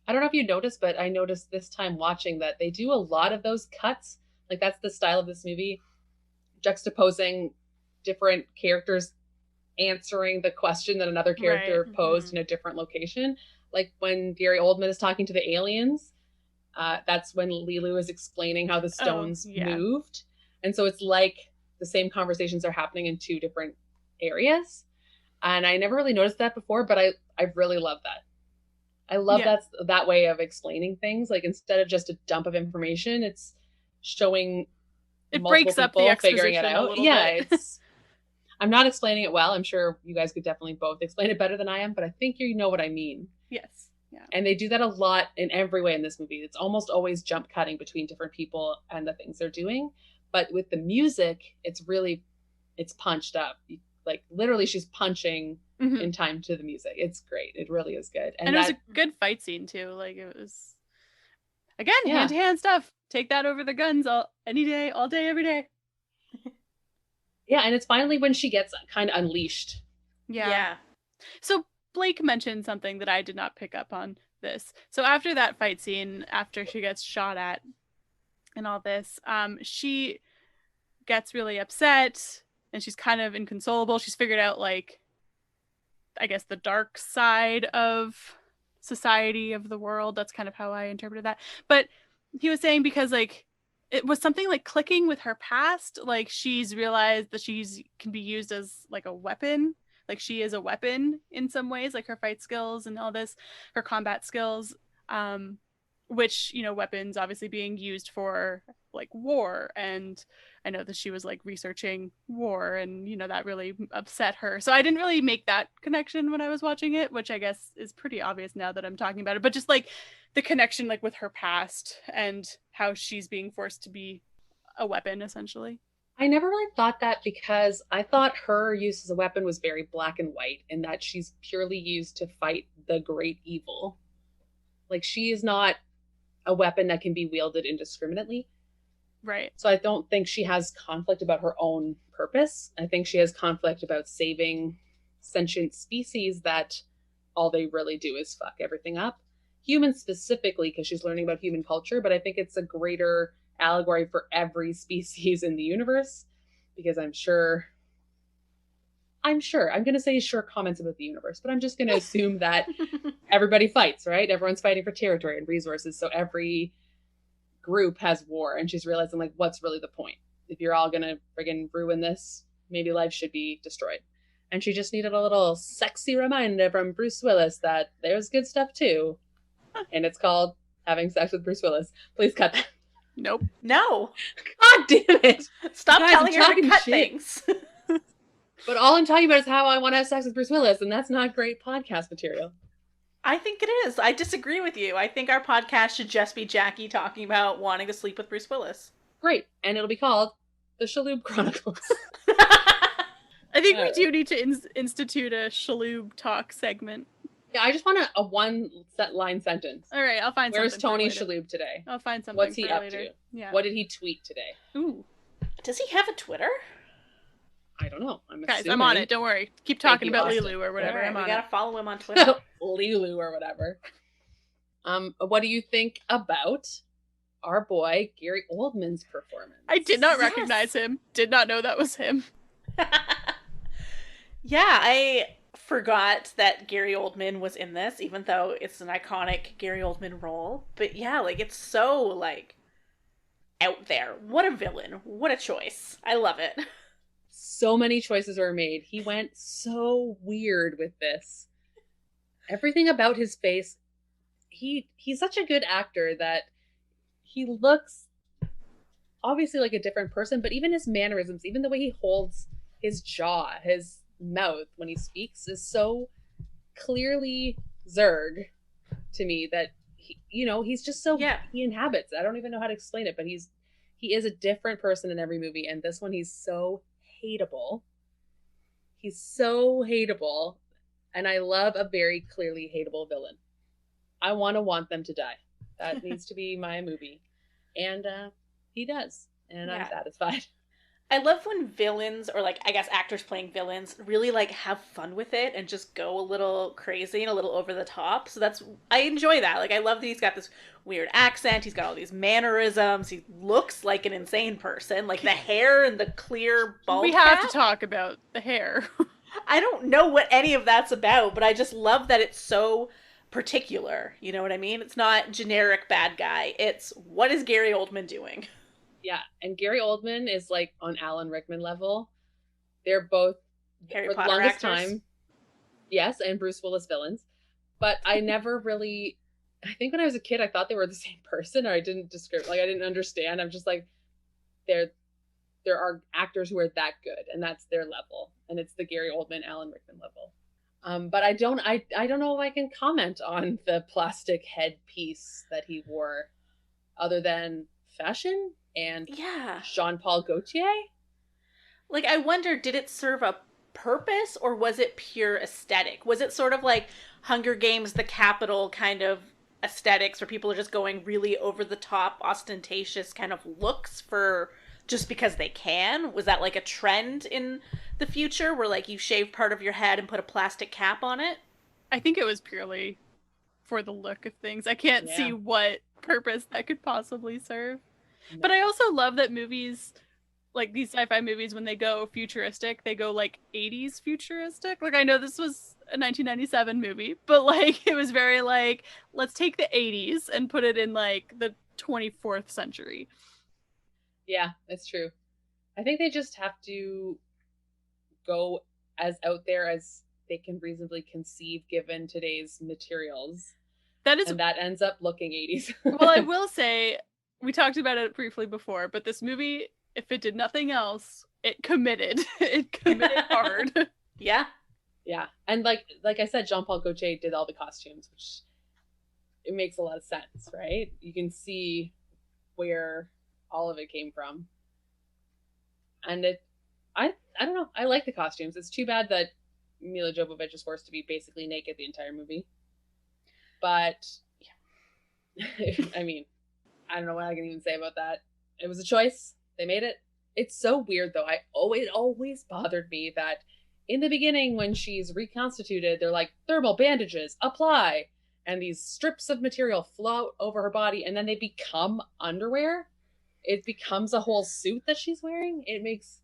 I don't know if you noticed, but I noticed this time watching that they do a lot of those cuts. Like that's the style of this movie, juxtaposing different characters answering the question that another character posed in a different location. Like when Gary Oldman is talking to the aliens, that's when Lilu is explaining how the stones moved, and so it's like the same conversations are happening in two different areas, and I never really noticed that before, but I really love that. I love that way of explaining things. Like instead of just a dump of information, it's showing it breaks up the exposition figuring it out. It's I'm not explaining it well. I'm sure you guys could definitely both explain it better than I am, but I think you know what I mean. Yes. Yeah. And they do that a lot in every way in this movie. It's almost always jump cutting between different people and the things they're doing, but with the music, it's punched up. Like literally she's punching in time to the music. It's great. It really is good. And it was a good fight scene too. Like it was, again, hand-to-hand stuff. Take that over the guns any day, all day, every day. Yeah, and it's finally when she gets kind of unleashed. Yeah. So Blake mentioned something that I did not pick up on this. So after that fight scene, after she gets shot at and all this, she gets really upset. And she's kind of inconsolable. She's figured out, like, I guess, the dark side of society, of the world. That's kind of how I interpreted that. But he was saying because, like, it was something, like, clicking with her past. Like, she's realized that can be used as, like, a weapon. Like, she is a weapon in some ways. Like, her fight skills and all this, her combat skills. which, you know, weapons obviously being used for like war. And I know that she was like researching war, and, you know, that really upset her. So I didn't really make that connection when I was watching it, which I guess is pretty obvious now that I'm talking about it. But just like the connection like with her past and how she's being forced to be a weapon essentially. I never really thought that, because I thought her use as a weapon was very black and white, in that she's purely used to fight the great evil. Like, she is not a weapon that can be wielded indiscriminately. Right. So I don't think she has conflict about her own purpose. I think she has conflict about saving sentient species that all they really do is fuck everything up. Humans specifically, because she's learning about human culture, but I think it's a greater allegory for every species in the universe, because I'm going to say sure comments about the universe, but I'm just going to assume that everybody fights, right? Everyone's fighting for territory and resources. So every group has war, and she's realizing, like, what's really the point? If you're all going to friggin' ruin this, maybe life should be destroyed. And she just needed a little sexy reminder from Bruce Willis that there's good stuff too. And it's called having sex with Bruce Willis. Please cut that. Nope. No. God damn it. Stop Guys, telling I'm her to talking cut shit. things. But all I'm talking about is how I want to have sex with Bruce Willis, and that's not great podcast material. I think it is. I disagree with you. I think our podcast should just be Jackie talking about wanting to sleep with Bruce Willis. Great. And it'll be called The Shaloub Chronicles. I think we do need to institute a Shaloub talk segment. Yeah, I just want a one set line sentence. All right, I'll find Where's something. Where's Tony Shaloub today? I'll find something. What's he up later. to? Yeah. What did he tweet today? Ooh. Does he have a Twitter? I don't know. Guys, I'm on it. Don't worry. Keep talking about Lilu or whatever. Right, I'm on we gotta it. follow him on Twitter. Lilu or whatever. What do you think about our boy Gary Oldman's performance? I did not recognize him. Did not know that was him. Yeah, I forgot that Gary Oldman was in this, even though it's an iconic Gary Oldman role. But yeah, like, it's so, like, out there. What a villain. What a choice. I love it. So many choices were made. He went so weird with this. Everything about his face, he's such a good actor that he looks obviously like a different person, but even his mannerisms, even the way he holds his jaw, his mouth when he speaks is so clearly Zerg to me that he's just so he inhabits. I don't even know how to explain it, but he is a different person in every movie, and this one he's so hateable. He's so hateable, and I love a very clearly hateable villain. I want them to die. That needs to be my movie, and he does, and I'm satisfied. I love when villains, or like, I guess actors playing villains, really like have fun with it and just go a little crazy and a little over the top. So I enjoy that. Like, I love that he's got this weird accent. He's got all these mannerisms. He looks like an insane person. Like the hair and the clear bald We have cap. to talk about the hair. I don't know what any of that's about, but I just love that it's so particular. You know what I mean? It's not generic bad guy. It's what is Gary Oldman doing? Yeah, and Gary Oldman is like on Alan Rickman level. They're both Harry for Potter the longest actors. time. Yes, and Bruce Willis villains. But I never really. I think when I was a kid, I thought they were the same person, or I didn't I didn't understand. I'm just like, there are actors who are that good, and that's their level, and it's the Gary Oldman, Alan Rickman level. But I don't know if I can comment on the plastic headpiece that he wore, other than fashion and Jean-Paul Gaultier. Like, I wonder, did it serve a purpose, or was it pure aesthetic? Was it sort of like Hunger Games, the Capitol kind of aesthetics, where people are just going really over the top, ostentatious kind of looks for just because they can? Was that like a trend in the future where like you shave part of your head and put a plastic cap on it? I think it was purely for the look of things. I can't see what purpose that could possibly serve. No. But I also love that movies, like these sci-fi movies, when they go futuristic, they go like 80s futuristic. Like, I know this was a 1997 movie, but like it was very like, let's take the 80s and put it in like the 24th century. Yeah, that's true. I think they just have to go as out there as they can reasonably conceive given today's materials. That is, and that ends up looking 80s. well, I will say, we talked about it briefly before, but this movie, if it did nothing else, it committed. It committed hard. Yeah. Yeah, and like I said, Jean-Paul Gaultier did all the costumes, which it makes a lot of sense, right? You can see where all of it came from, and I don't know. I like the costumes. It's too bad that Mila Jovovich is forced to be basically naked the entire movie. But yeah, I mean, I don't know what I can even say about that. It was a choice. They made it. It's so weird though. It always bothered me that in the beginning when she's reconstituted, they're like, thermal bandages, apply. And these strips of material float over her body and then they become underwear. It becomes a whole suit that she's wearing. It makes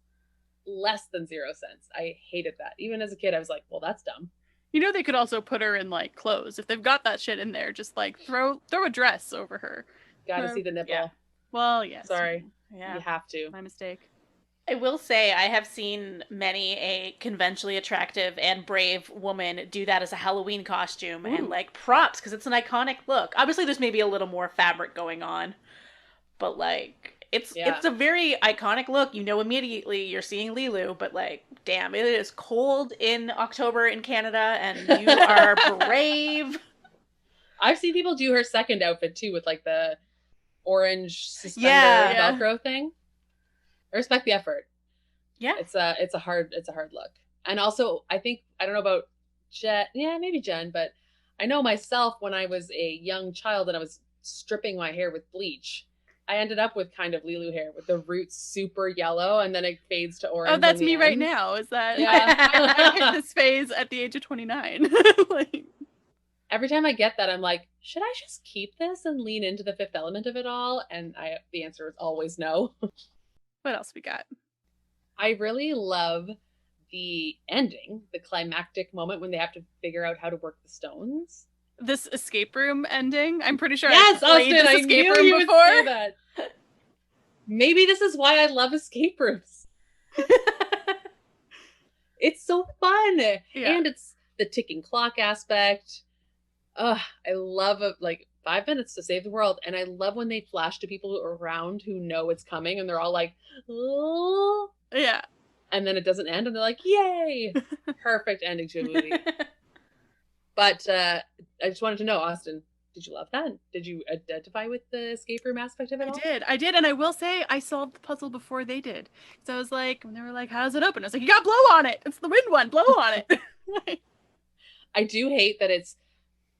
less than zero sense. I hated that. Even as a kid, I was like, well, that's dumb. You know, they could also put her in like clothes. If they've got that shit in there, just like throw a dress over her. Gotta see the nipple. Yeah. Well, yes. Sorry. Yeah. You have to. My mistake. I will say I have seen many a conventionally attractive and brave woman do that as a Halloween costume and like props because it's an iconic look. Obviously, there's maybe a little more fabric going on, but like it's a very iconic look. You know immediately you're seeing Lilu, but like, damn, it is cold in October in Canada, and you are brave. I've seen people do her second outfit too with like the orange suspender Velcro thing. I respect the effort. Yeah. It's a hard look. And also I don't know about Jen, maybe Jen, but I know myself when I was a young child and I was stripping my hair with bleach, I ended up with kind of Lilu hair with the roots super yellow and then it fades to orange. Oh, that's me right now. Is that I hit this phase at the age of 29. Like, every time I get that, I'm like, should I just keep this and lean into the Fifth Element of it all? And the answer is always no. What else we got? I really love the ending, the climactic moment when they have to figure out how to work the stones. This escape room ending. I'm pretty sure Yes, I've played Austin, this escape room you before. would say that. Maybe this is why I love escape rooms. It's so fun. Yeah. And it's the ticking clock aspect. I love like 5 minutes to save the world. And I love when they flash to people around who know it's coming and they're all like, oh. Yeah. And then it doesn't end and they're like, yay. Perfect ending to a movie. But I just wanted to know, Austin, did you love that? Did you identify with the escape room aspect of it all? I did. And I will say I solved the puzzle before they did. So I was like, when they were like, how's it open? I was like, you got blow on it. It's the wind one. Blow on it. I do hate that it's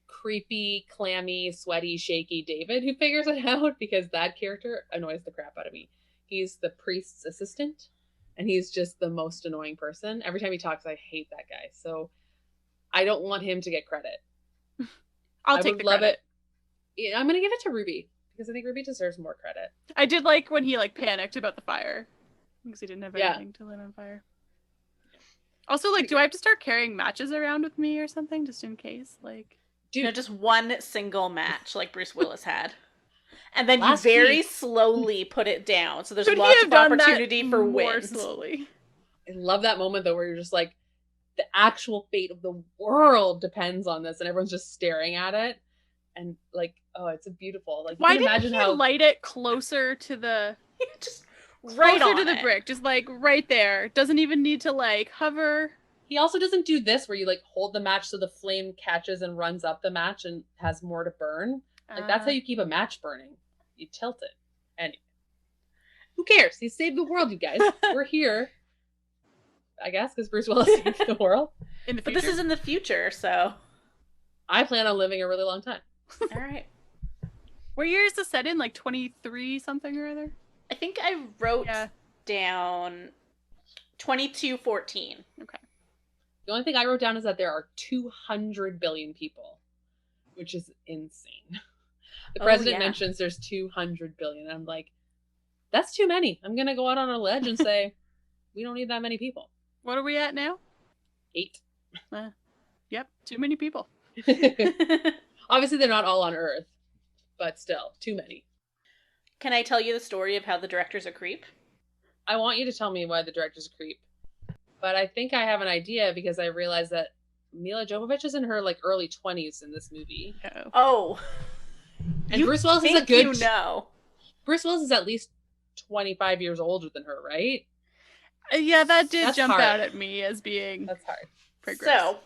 creepy, clammy, sweaty, shaky David who figures it out because that character annoys the crap out of me. He's the priest's assistant and he's just the most annoying person. Every time he talks, I hate that guy. So I don't want him to get credit. I'll take the credit. Yeah, I'm going to give it to Ruby because I think Ruby deserves more credit. I did like when he like panicked about the fire because he didn't have anything to light on fire. Also, like, do I have to start carrying matches around with me or something just in case? Like, dude, just one single match like Bruce Willis had. And then you very slowly put it down. So there's lots of opportunity for wind. Slowly. I love that moment though where you're just like, the actual fate of the world depends on this and everyone's just staring at it. And like, oh, it's a beautiful. Like, why didn't he light it closer to the just right closer to the brick, just like right there? Doesn't even need to like hover. He also doesn't do this where you like hold the match so the flame catches and runs up the match and has more to burn. Like that's how you keep a match burning. You tilt it. Anyway, who cares? He saved the world, you guys. We're here, I guess, because Bruce Willis saved the world. But this is in the future, so I plan on living a really long time. All right. What year is this set in? Like 23 something or other? I think I wrote down 2214. Okay. The only thing I wrote down is that there are 200 billion people, which is insane. The president mentions there's 200 billion. I'm like, that's too many. I'm going to go out on a ledge and say, we don't need that many people. What are we at now? 8. Yep, too many people. Obviously, they're not all on Earth, but still, too many. Can I tell you the story of how the director's a creep? I want you to tell me why the director's a creep. But I think I have an idea because I realized that Mila Jovovich is in her like early 20s in this movie. Oh. And Bruce Willis is a good... know. Bruce Willis is at least 25 years older than her, right? Yeah, that did That's jump hard. out at me as being... That's hard. So,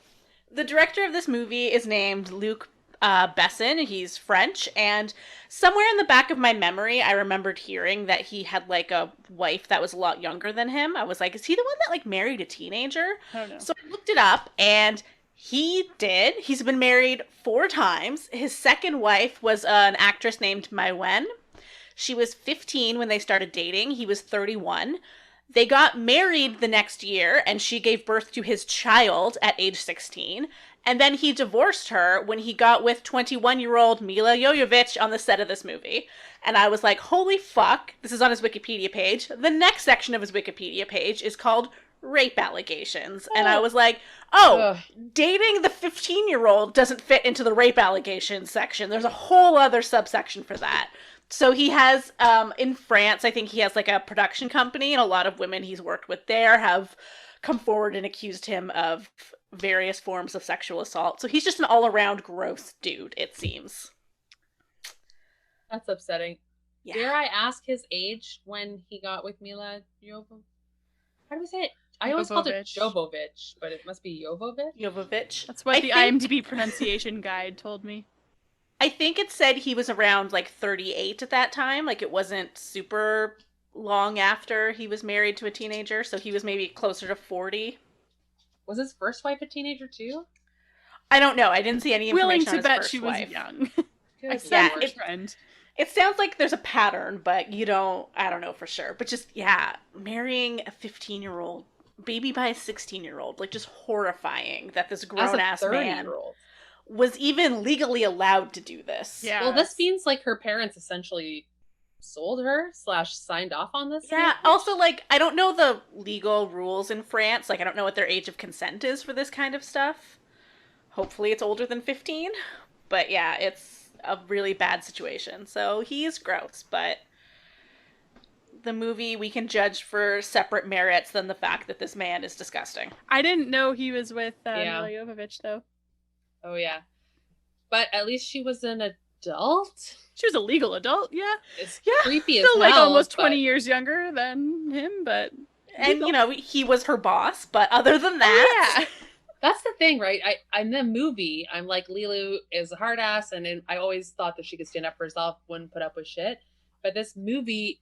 the director of this movie is named Luc Besson. He's French, and somewhere in the back of my memory, I remembered hearing that he had like a wife that was a lot younger than him. I was like, is he the one that like married a teenager? Oh, no. So I looked it up, and he did. He's been married 4 times. His second wife was an actress named Mai Wen. She was 15 when they started dating. He was 31. They got married the next year, and she gave birth to his child at age 16. And then he divorced her when he got with 21-year-old Mila Jovovich on the set of this movie. And I was like, holy fuck. This is on his Wikipedia page. The next section of his Wikipedia page is called rape allegations. And I was like, dating the 15-year-old doesn't fit into the rape allegations section. There's a whole other subsection for that. So he has, in France, I think he has like a production company, and a lot of women he's worked with there have come forward and accused him of various forms of sexual assault. So he's just an all-around gross dude, it seems. That's upsetting. Yeah. Dare I ask his age when he got with Mila Jovovich? How do we say it? I always called it Jovovich, but it must be Jovovich? Jovovich. That's what the IMDb pronunciation guide told me. I think it said he was around like 38 at that time. Like it wasn't super long after he was married to a teenager, so he was maybe closer to 40. Was his first wife a teenager too? I don't know. I didn't see any information on his bet first she wife. was young. Good I said Lord. friend. It sounds like there's a pattern, but I don't know for sure. But just, yeah, marrying a 15-year-old, baby by a 16-year-old, like just horrifying that this grown-ass man was even legally allowed to do this. Yeah. Well, this means like her parents essentially sold her / signed off on this. Yeah. Also, like, I don't know the legal rules in France. Like, I don't know what their age of consent is for this kind of stuff. Hopefully it's older than 15. But yeah, it's a really bad situation. So he's gross, but the movie we can judge for separate merits than the fact that this man is disgusting. I didn't know he was with Mila Jovovich, though. Oh, yeah. But at least she was an adult? She was a legal adult, yeah. It's creepy as Still hell. like almost 20 years younger than him, but... And, you know, he was her boss, but other than that... Yeah. That's the thing, right? In the movie, I'm like, Lilu is a hard ass, and I always thought that she could stand up for herself, wouldn't put up with shit. But this movie,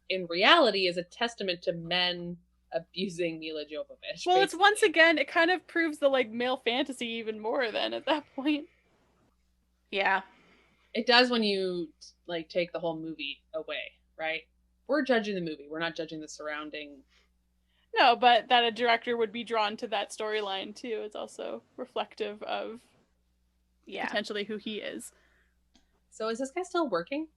in reality, is a testament to men abusing Mila Jovovich. Well, basically. it's once again, it kind of proves the like male fantasy even more then at that point. Yeah. It does when you like take the whole movie away, right? We're judging the movie. We're not judging the surrounding. No, but that a director would be drawn to that storyline too is also reflective of potentially who he is. So is this guy still working?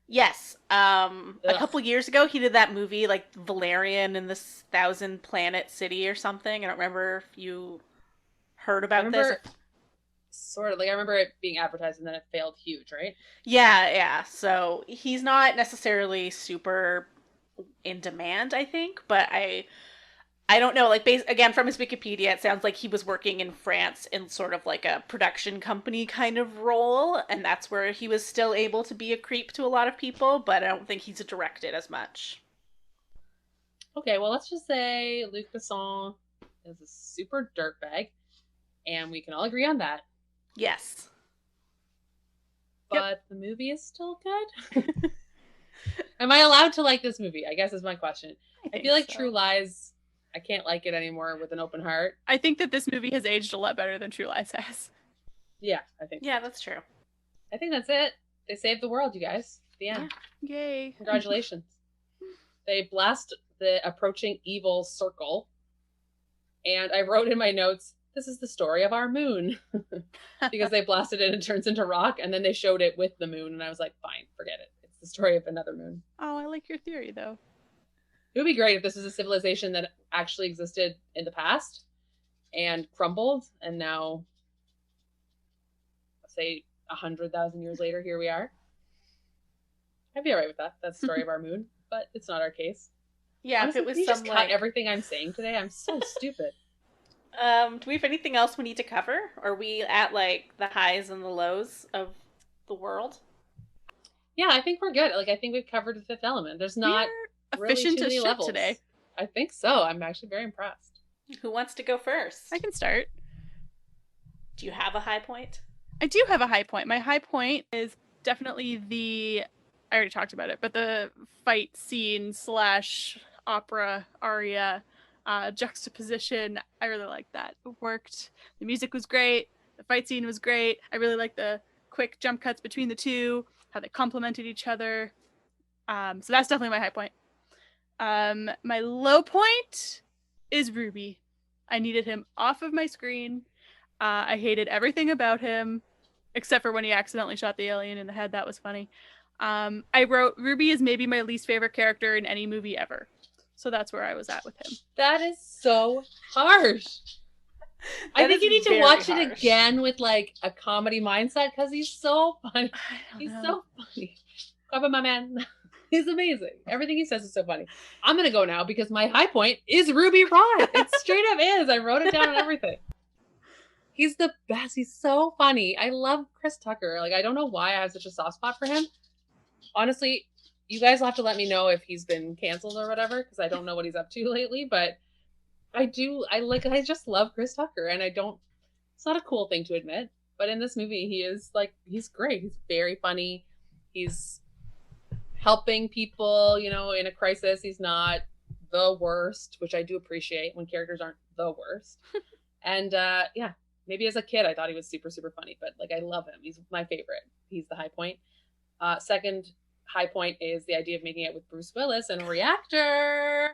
Yes. A couple years ago, he did that movie, like, Valerian in this 1,000-planet city or something. I don't remember if you heard about this. Sort of. Like, I remember it being advertised and then it failed huge, right? Yeah. So he's not necessarily super in demand, I think. But I don't know. Like, again, from his Wikipedia, it sounds like he was working in France in sort of like a production company kind of role. And that's where he was still able to be a creep to a lot of people. But I don't think he's directed as much. Okay, well, let's just say Luc Besson is a super dirtbag. And we can all agree on that. Yes. But the movie is still good? Am I allowed to like this movie? I guess is my question. I feel like True Lies, I can't like it anymore with an open heart. I think that this movie has aged a lot better than True Lies has. Yeah, I think. Yeah, that's true. I think that's it. They saved the world, you guys. The end. Yeah. Yay. Congratulations. They blast the approaching evil circle. And I wrote in my notes, this is the story of our moon. Because they blasted it and it turns into rock, and then they showed it with the moon, and I was like, fine, forget it. It's the story of another moon. Oh, I like your theory, though. It would be great if this is a civilization that actually existed in the past and crumbled, and now, let's say, 100,000 years later, here we are. I'd be all right with that. That's the story of our moon, but it's not our case. Yeah, Honestly, if it was can you some just cut everything I'm saying today? I'm so stupid. Do we have anything else we need to cover? Are we at like the highs and the lows of the world? Yeah, I think we're good. Like, I think we've covered the Fifth Element. There's not really efficient too as many shit levels today. I think so. I'm actually very impressed. Who wants to go first? I can start. Do you have a high point? I do have a high point. My high point is definitely I already talked about it, but the fight scene / opera aria juxtaposition, I really liked that. It worked. The music was great. The fight scene was great. I really liked the quick jump cuts between the two, how they complemented each other. So that's definitely my high point. My low point is Ruby. I needed him off of my screen. I hated everything about him, except for when he accidentally shot the alien in the head. That was funny. I wrote Ruby is maybe my least favorite character in any movie ever. So that's where I was at with him. That is so harsh. I think you need to watch it again with like a comedy mindset because he's so funny. He's so funny. Cover my man. He's amazing. Everything he says is so funny. I'm going to go now because my high point is Ruby Rod. It straight up is. I wrote it down and everything. He's the best. He's so funny. I love Chris Tucker. Like, I don't know why I have such a soft spot for him. Honestly, you guys will have to let me know if he's been canceled or whatever because I don't know what he's up to lately. But I just love Chris Tucker. And it's not a cool thing to admit. But in this movie, he's great. He's very funny. He's helping people, in a crisis. He's not the worst, which I do appreciate when characters aren't the worst. And maybe as a kid, I thought he was super, super funny, but like, I love him. He's my favorite. He's the high point. Second high point is the idea of making it with Bruce Willis and Reactor.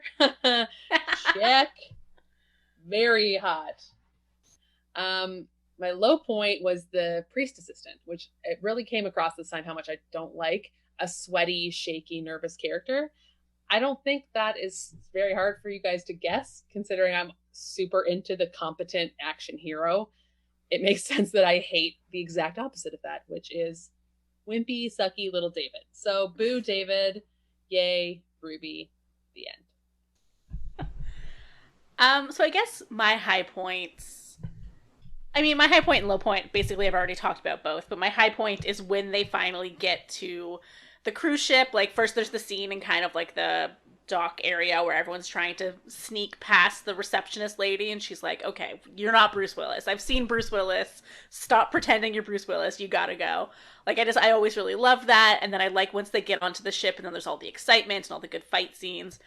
Check. Very hot. My low point was the priest assistant, which it really came across this time how much I don't like a sweaty, shaky, nervous character. I don't think that is very hard for you guys to guess, considering I'm super into the competent action hero. It makes sense that I hate the exact opposite of that, which is wimpy, sucky little David. So boo David, yay Ruby, the end. So I guess my high points, my high point and low point, basically I've already talked about both, but my high point is when they finally get to the cruise ship. Like, first there's the scene in kind of like the dock area where everyone's trying to sneak past the receptionist lady, and she's like, okay, you're not Bruce Willis. I've seen Bruce Willis. Stop pretending you're Bruce Willis. You gotta go. Like, I always really love that. And then I like once they get onto the ship and then there's all the excitement and all the good fight scenes.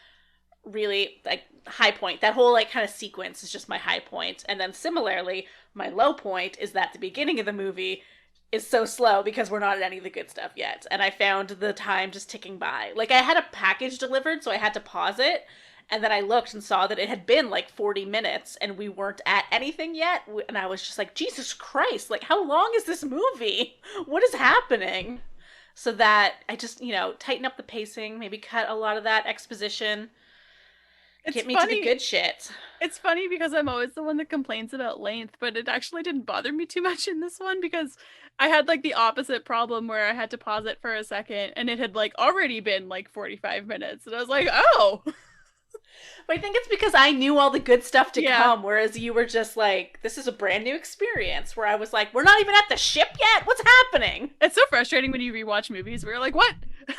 Really, like, high point. That whole, like, kind of sequence is just my high point. And then similarly, my low point is that the beginning of the movie is so slow because we're not at any of the good stuff yet. And I found the time just ticking by. Like, I had a package delivered, so I had to pause it. And then I looked and saw that it had been like 40 minutes and we weren't at anything yet. And I was just like, Jesus Christ, like, how long is this movie? What is happening? So that I just, tighten up the pacing, maybe cut a lot of that exposition. Get me to the good shit. It's funny because I'm always the one that complains about length, but it actually didn't bother me too much in this one because I had like the opposite problem where I had to pause it for a second and it had like already been like 45 minutes. And I was like, oh. But I think it's because I knew all the good stuff to come, whereas you were just like, this is a brand new experience, where I was like, we're not even at the ship yet? What's happening? It's so frustrating when you rewatch movies where you're like, what?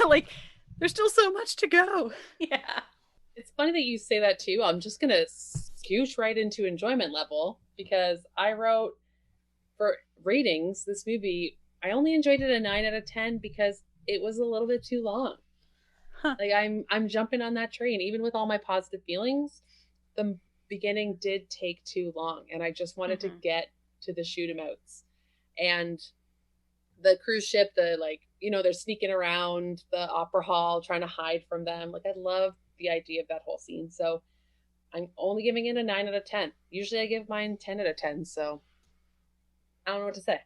Like, there's still so much to go. Yeah. It's funny that you say that too. I'm just going to scooch right into enjoyment level because I wrote for ratings this movie. I only enjoyed it a 9 out of 10 because it was a little bit too long. Huh. Like I'm jumping on that train, even with all my positive feelings. The beginning did take too long, and I just wanted to get to the shoot 'em outs. And the cruise ship, they're sneaking around the opera hall trying to hide from them. Like, I love the idea of that whole scene. So I'm only giving it a 9 out of 10. Usually I give mine 10 out of 10. So I don't know what to say.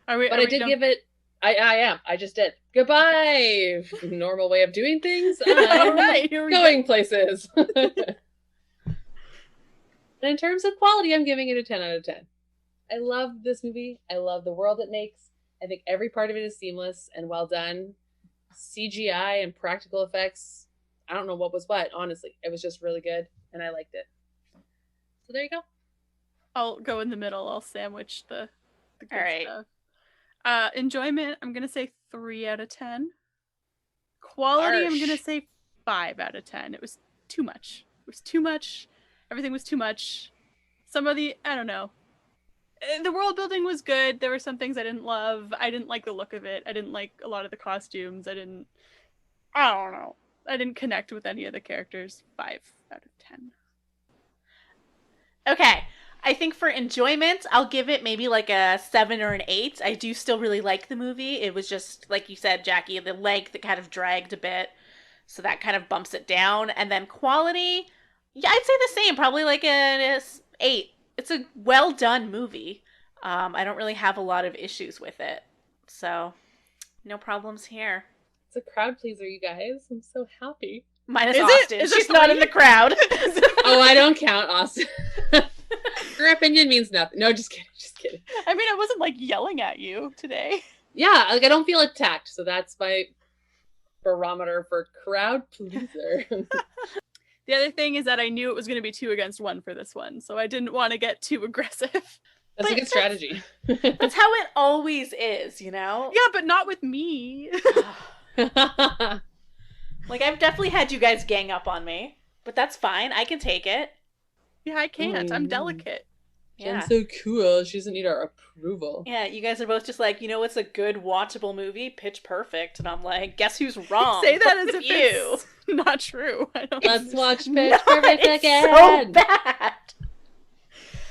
I did give it. I am. I just did. Goodbye. Normal way of doing things. All right. Here we going places. And in terms of quality, I'm giving it a 10 out of 10. I love this movie. I love the world it makes. I think every part of it is seamless and well done. CGI and practical effects, I don't know what was what, honestly. It was just really good, and I liked it. So there you go. I'll go in the middle. I'll sandwich the good All right. stuff. Enjoyment, I'm gonna say 3 out of 10. Quality, I'm gonna Harsh. say 5 out of 10. It was too much. It was too much. Everything was too much. Some of the, I don't know. The world building was good. There were some things I didn't love. I didn't like the look of it. I didn't like a lot of the costumes. I don't know. I didn't connect with any of the characters. 5 out of 10. Okay. I think for enjoyment, I'll give it maybe like a 7 or an 8. I do still really like the movie. It was just, like you said, Jackie, the leg that kind of dragged a bit. So that kind of bumps it down. And then quality, yeah, I'd say the same. Probably like an 8. It's a well done movie. I don't really have a lot of issues with it. So, no problems here. It's a crowd pleaser, you guys. I'm so happy. Minus Is it? Austin. Is it She's not in the crowd. Oh, I don't count Austin. Your opinion means nothing. No, just kidding. Just kidding. I mean, I wasn't like yelling at you today. Yeah, like I don't feel attacked, so that's my barometer for crowd pleaser. The other thing is that I knew it was going to be 2 against 1 for this one, so I didn't want to get too aggressive. That's a good strategy. That's how it always is, you know? Yeah, but not with me. Like, I've definitely had you guys gang up on me, but that's fine. I can take it. Yeah, I can't. I'm delicate. Yeah. Jen's so cool. She doesn't need our approval. Yeah, you guys are both just like, you know what's a good watchable movie? Pitch Perfect. And I'm like, guess who's wrong? Say that as Both if of you. it's not true. I don't Let's watch Pitch No, Perfect it's again. so bad.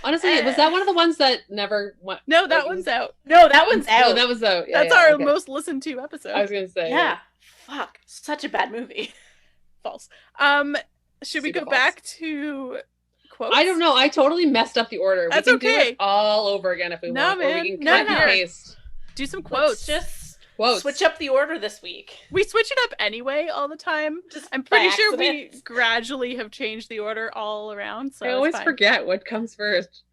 Honestly, was that one of the ones that never went? No, that one's out. No, that one's Oh, out. that was out. Yeah, That's yeah, our okay. most listened to episode. I was gonna say. Yeah. Fuck. Such a bad movie. False. Should we Super go false. back to quotes? I don't know. I totally messed up the order. That's we can do okay. it all over again if we No, want. Or man. we can No, cut and no. paste Do some Let's quotes. just quotes. switch up the order this week. We switch it up anyway all the time. Just I'm by pretty sure we accident. gradually have changed the order all around. So I it's always fine. forget what comes first.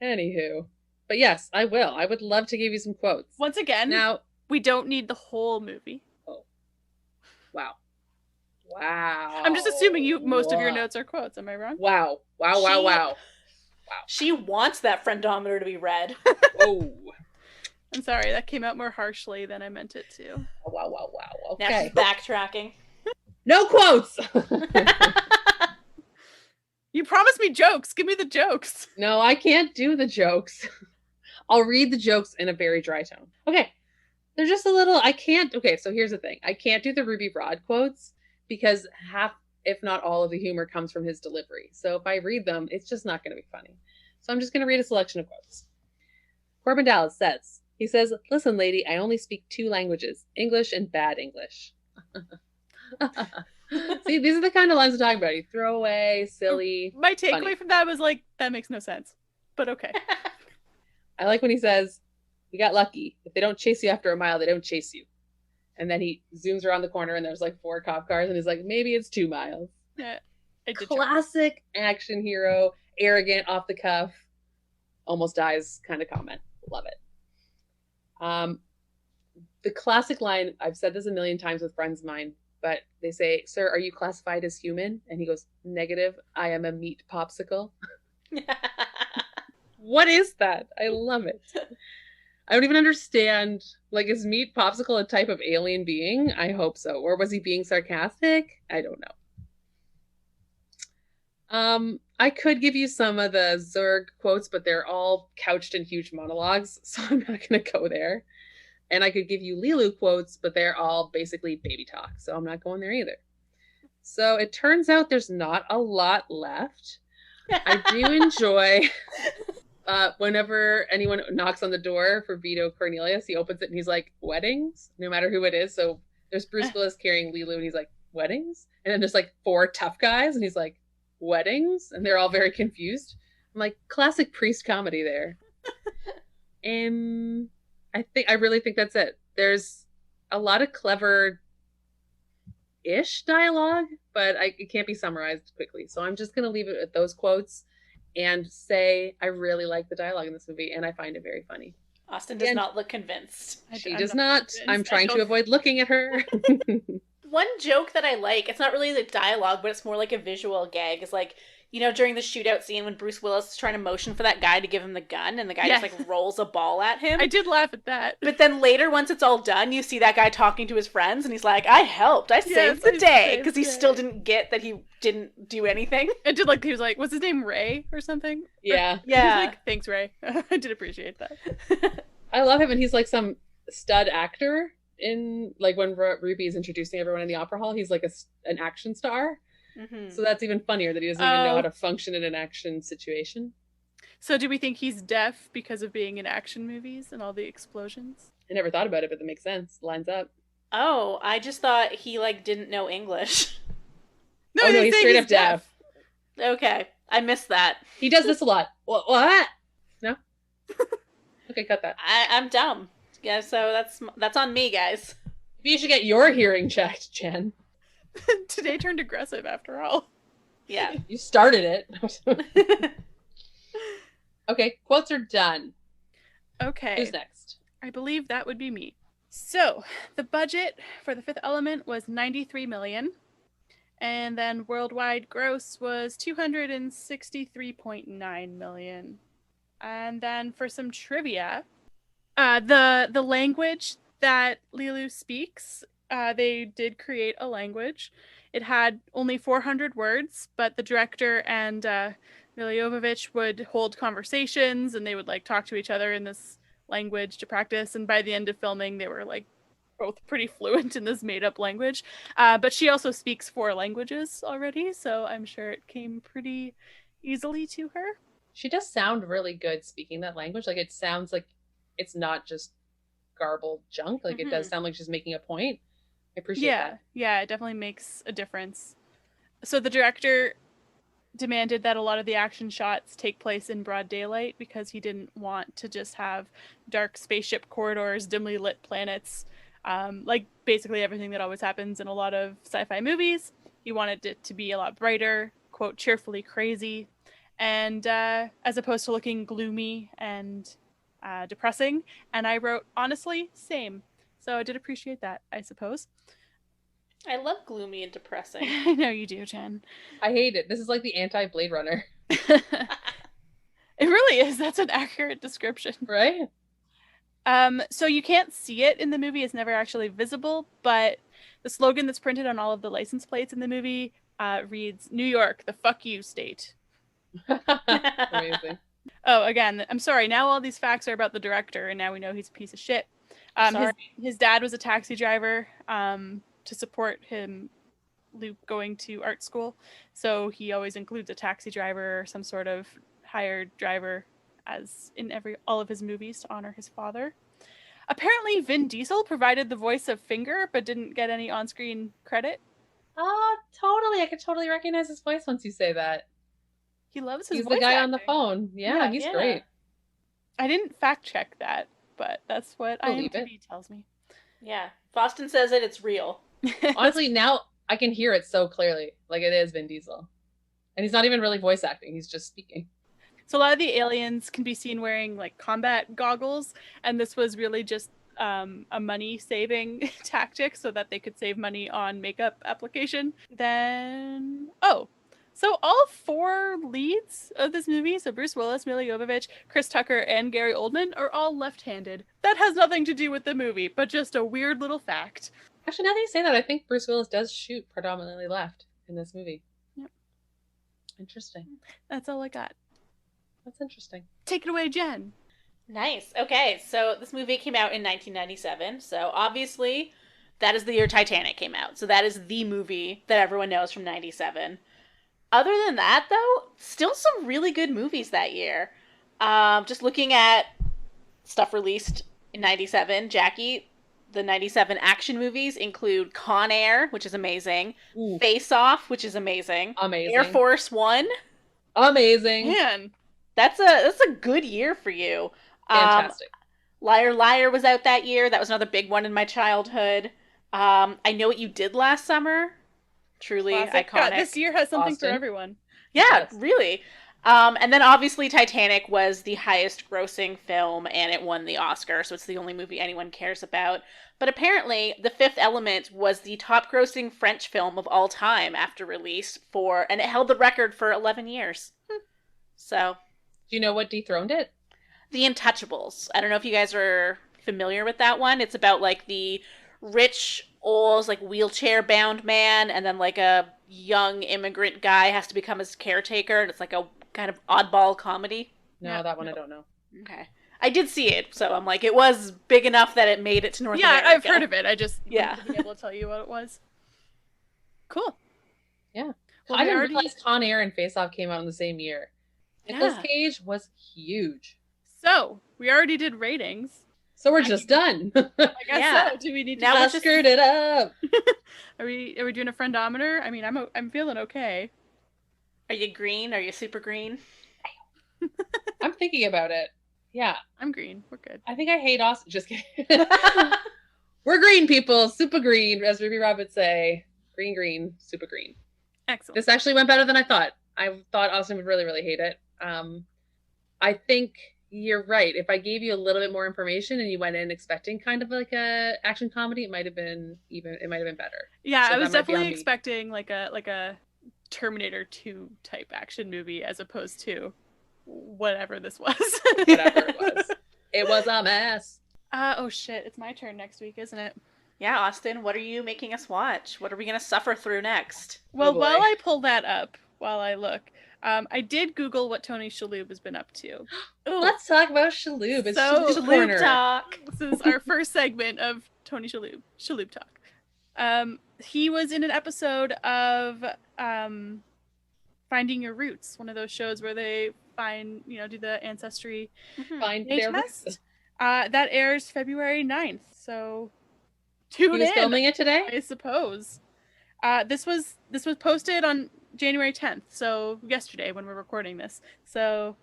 Anywho. But yes, I will. I would love to give you some quotes. Once again, Now, we don't need the whole movie. wow. Wow. I'm just assuming most of your Wow. notes are quotes. Am I wrong? Wow. Wow, wow, She- wow. She wants that friendometer to be read. Oh. I'm sorry, that came out more harshly than I meant it to. Wow, wow, wow. Now Okay. she's backtracking. No quotes! You promised me jokes. Give me the jokes. No, I can't do the jokes. I'll read the jokes in a very dry tone. Okay. They're just a little, okay, so here's the thing. I can't do the Ruby Rod quotes because half, if not all of the humor comes from his delivery. So if I read them, it's just not going to be funny. So I'm just going to read a selection of quotes. Corbin Dallas says, listen, lady, I only speak 2 languages, English and bad English. See, these are the kind of lines I'm talking about. You throw away, silly. My takeaway Funny. from that was like, that makes no sense. But okay. I like when he says, we got lucky. If they don't chase you after a mile, they don't chase you. And then he zooms around the corner and there's like 4 cop cars and he's like, maybe it's 2 miles. Yeah, I did try. Classic action hero, arrogant, off the cuff, almost dies kind of comment. Love it. The classic line, I've said this a million times with friends of mine, but they say, sir, are you classified as human? And he goes, negative, I am a meat popsicle. What is that? I love it. I don't even understand. Like, is meat popsicle a type of alien being? I hope so. Or was he being sarcastic? I don't know. I could give you some of the Zurg quotes, but they're all couched in huge monologues, so I'm not going to go there. And I could give you Lilu quotes, but they're all basically baby talk, so I'm not going there either. So it turns out there's not a lot left. I do enjoy whenever anyone knocks on the door for Vito Cornelius, he opens it and he's like, weddings? No matter who it is. So there's Bruce Willis carrying Lilu and he's like, weddings? And then there's like 4 tough guys and he's like, weddings? And they're all very confused. I'm like, classic priest comedy there. I really think that's it. There's a lot of clever-ish dialogue, but it can't be summarized quickly. So I'm just going to leave it at those quotes and say I really like the dialogue in this movie and I find it very funny. Austin does not look convinced. She I'm does not not. convinced. I'm trying to avoid looking at her. One joke that I like, it's not really the dialogue, but it's more like a visual gag, is like, You know, during the shootout scene when Bruce Willis is trying to motion for that guy to give him the gun, and the guy just, like, rolls a ball at him. I did laugh at that. But then later, once it's all done, you see that guy talking to his friends, and he's like, I helped. I saved the day. Because he still didn't get that he didn't do anything. And did, like, he was like, was his name Ray or something? Yeah. Yeah. He was like, thanks, Ray. I did appreciate that. I love him, and he's like some stud actor in, like, when Ruby is introducing everyone in the opera hall, he's like an action star. Mm-hmm. So that's even funnier that he doesn't even know how to function in an action situation. So do we think he's deaf because of being in action movies and all the explosions? I never thought about it, but that makes sense. Lines up. Oh, I just thought he, like, didn't know English. No, he's straight up deaf. Okay, I missed that. He does this a lot. What? No? Okay, cut that. I'm dumb. Yeah, so that's on me, guys. Maybe you should get your hearing checked, Jen. Today turned aggressive after all. Yeah. You started it. Okay, quotes are done. Okay. Who's next? I believe that would be me. So, the budget for The Fifth Element was $93 million. And then worldwide gross was $263.9 million. And then for some trivia, the language that Lilu speaks, they did create a language. It had only 400 words, but the director and Milla Jovovich would hold conversations, and they would like talk to each other in this language to practice. And by the end of filming, they were like both pretty fluent in this made-up language. But she also speaks 4 languages already, so I'm sure it came pretty easily to her. She does sound really good speaking that language. Like, it sounds like it's not just garbled junk. Like, it does sound like she's making a point. I appreciate that. Yeah, it definitely makes a difference. So the director demanded that a lot of the action shots take place in broad daylight because he didn't want to just have dark spaceship corridors, dimly lit planets, like basically everything that always happens in a lot of sci-fi movies. He wanted it to be a lot brighter, quote, cheerfully crazy, and as opposed to looking gloomy and depressing. And I wrote, honestly, same. So I did appreciate that, I suppose. I love gloomy and depressing. I know you do, Jen. I hate it. This is like the anti-Blade Runner. It really is. That's an accurate description. Right? So you can't see it in the movie. It's never actually visible, but the slogan that's printed on all of the license plates in the movie reads, New York, the fuck you state. Amazing. Oh, again, I'm sorry. Now all these facts are about the director, and now we know he's a piece of shit. His dad was a taxi driver to support Luke going to art school. So he always includes a taxi driver or some sort of hired driver as in all of his movies to honor his father. Apparently, Vin Diesel provided the voice of Finger, but didn't get any on-screen credit. Oh, totally. I could totally recognize his voice once you say that. He loves his He's voice the guy acting. on the phone. Yeah, he's great. I didn't fact check that, but that's what IMDb tells me. Yeah. Boston says it's real. Honestly, now I can hear it so clearly. Like, it is Vin Diesel. And he's not even really voice acting. He's just speaking. So a lot of the aliens can be seen wearing like combat goggles, and this was really just a money-saving tactic so that they could save money on makeup application. Then, so all 4 leads of this movie, so Bruce Willis, Milla Jovovich, Chris Tucker, and Gary Oldman, are all left-handed. That has nothing to do with the movie, but just a weird little fact. Actually, now that you say that, I think Bruce Willis does shoot predominantly left in this movie. Yep. Interesting. That's all I got. That's interesting. Take it away, Jen. Nice. Okay, so this movie came out in 1997, so obviously that is the year Titanic came out. So that is the movie that everyone knows from 97. Other than that, though, still some really good movies that year. Just looking at stuff released in 97, Jackie, the 97 action movies include Con Air, which is amazing, Face Off, which is amazing, Air Force One. Amazing. Man. That's a good year for you. Fantastic. Liar Liar was out that year. That was another big one in my childhood. I Know What You Did Last Summer. Truly Classic. iconic. God, this year has something Austin. for everyone. Yeah, really. And then obviously Titanic was the highest grossing film and it won the Oscar, so it's the only movie anyone cares about. But apparently The Fifth Element was the top grossing French film of all time after release and it held the record for 11 years. So. Do you know what dethroned it? The Untouchables. I don't know if you guys are familiar with that one. It's about like the rich, old, like wheelchair bound man and then like a young immigrant guy has to become his caretaker and it's like a kind of oddball comedy. No, that one I don't know. Okay. I did see it, so I'm like, it was big enough that it made it to North America. Yeah, I've heard of it. I just wouldn't be able to tell you what it was. Cool. Yeah. Well, I didn't realize Con Air and Face Off came out in the same year. Nicolas Cage was huge. So, we already did ratings. So we're just done. I guess so. Do we need to now screwed it up? Are we doing a friendometer? I mean, I'm feeling okay. Are you green? Are you super green? I'm thinking about it. Yeah. I'm green. We're good. I think I hate Austin. Just kidding. We're green people. Super green, as Ruby Rob would say. Green, super green. Excellent. This actually went better than I thought. I thought Austin would really, really hate it. I think you're right. If I gave you a little bit more information and you went in expecting kind of like a action comedy, it might have been better. Yeah, so I was definitely expecting like a Terminator 2 type action movie as opposed to whatever this was. Whatever it was. It was a mess. Oh shit, it's my turn next week, isn't it? Yeah, Austin, what are you making us watch? What are we going to suffer through next? Well, while I pull that up, while I look, I did Google what Tony Shalhoub has been up to. Ooh, let's talk about Shalhoub. It's Shalhoub Talk. This is our first segment of Tony Shalhoub Talk. He was in an episode of Finding Your Roots, one of those shows where they do the ancestry find their roots. That airs February 9th, so tune in. He was filming it today? I suppose. This was posted on January 10th, so yesterday when we're recording this. So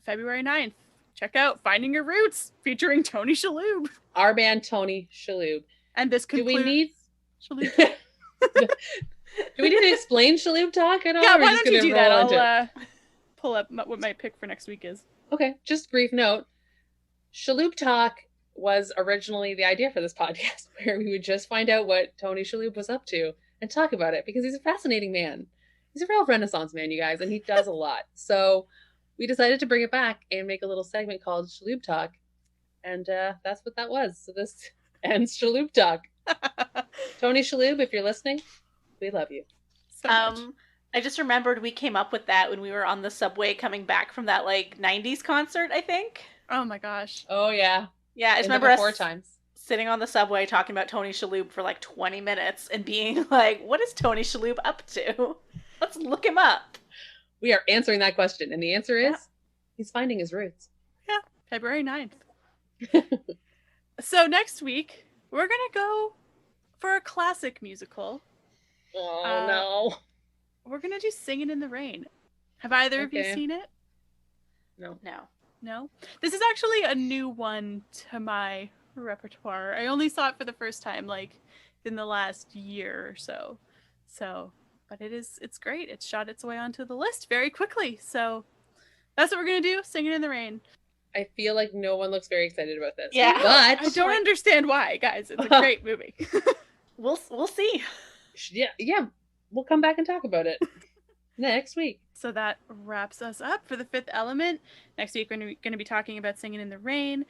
February 9th, check out Finding Your Roots featuring Tony Shalhoub. Our band Tony Shalhoub. And this concludes... Do we need... Shalhoub? Do we need to explain Shalhoub Talk at all? Yeah, why don't you do that? I'll pull up what my pick for next week is. Okay, just brief note. Shalhoub Talk was originally the idea for this podcast, where we would just find out what Tony Shalhoub was up to and talk about it, because he's a fascinating man. He's a real Renaissance man, you guys, and he does a lot. So we decided to bring it back and make a little segment called Shalhoub Talk, and that's what that was. So this ends Shalhoub Talk. Tony Shalhoub, if you're listening, we love you. So much. I just remembered we came up with that when we were on the subway coming back from that 90s concert, I think. Oh my gosh. Oh yeah. Yeah, I just remember us sitting on the subway talking about Tony Shalhoub for 20 minutes and being like, what is Tony Shalhoub up to? Let's look him up. We are answering that question, and the answer is he's finding his roots. Yeah, February 9th. So next week, we're going to go for a classic musical. Oh, no. We're going to do Singing in the Rain. Have either of you seen it? No. No? This is actually a new one to my repertoire. I only saw it for the first time, in the last year or so. But it's great. It's shot its way onto the list very quickly. So that's what we're going to do, Singing in the Rain. I feel like no one looks very excited about this. Yeah. But I don't understand why, guys. It's a great movie. We'll see. Yeah. We'll come back and talk about it next week. So that wraps us up for The Fifth Element. Next week, we're going to be talking about Singing in the Rain.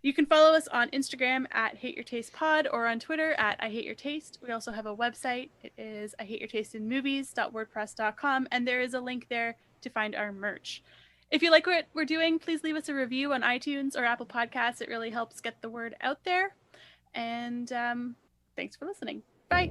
You can follow us on Instagram at HateYourTastePod or on Twitter at IHateYourTaste. We also have a website. It is IHateYourTasteInMovies.wordpress.com, and there is a link there to find our merch. If you like what we're doing, please leave us a review on iTunes or Apple Podcasts. It really helps get the word out there. And thanks for listening. Bye.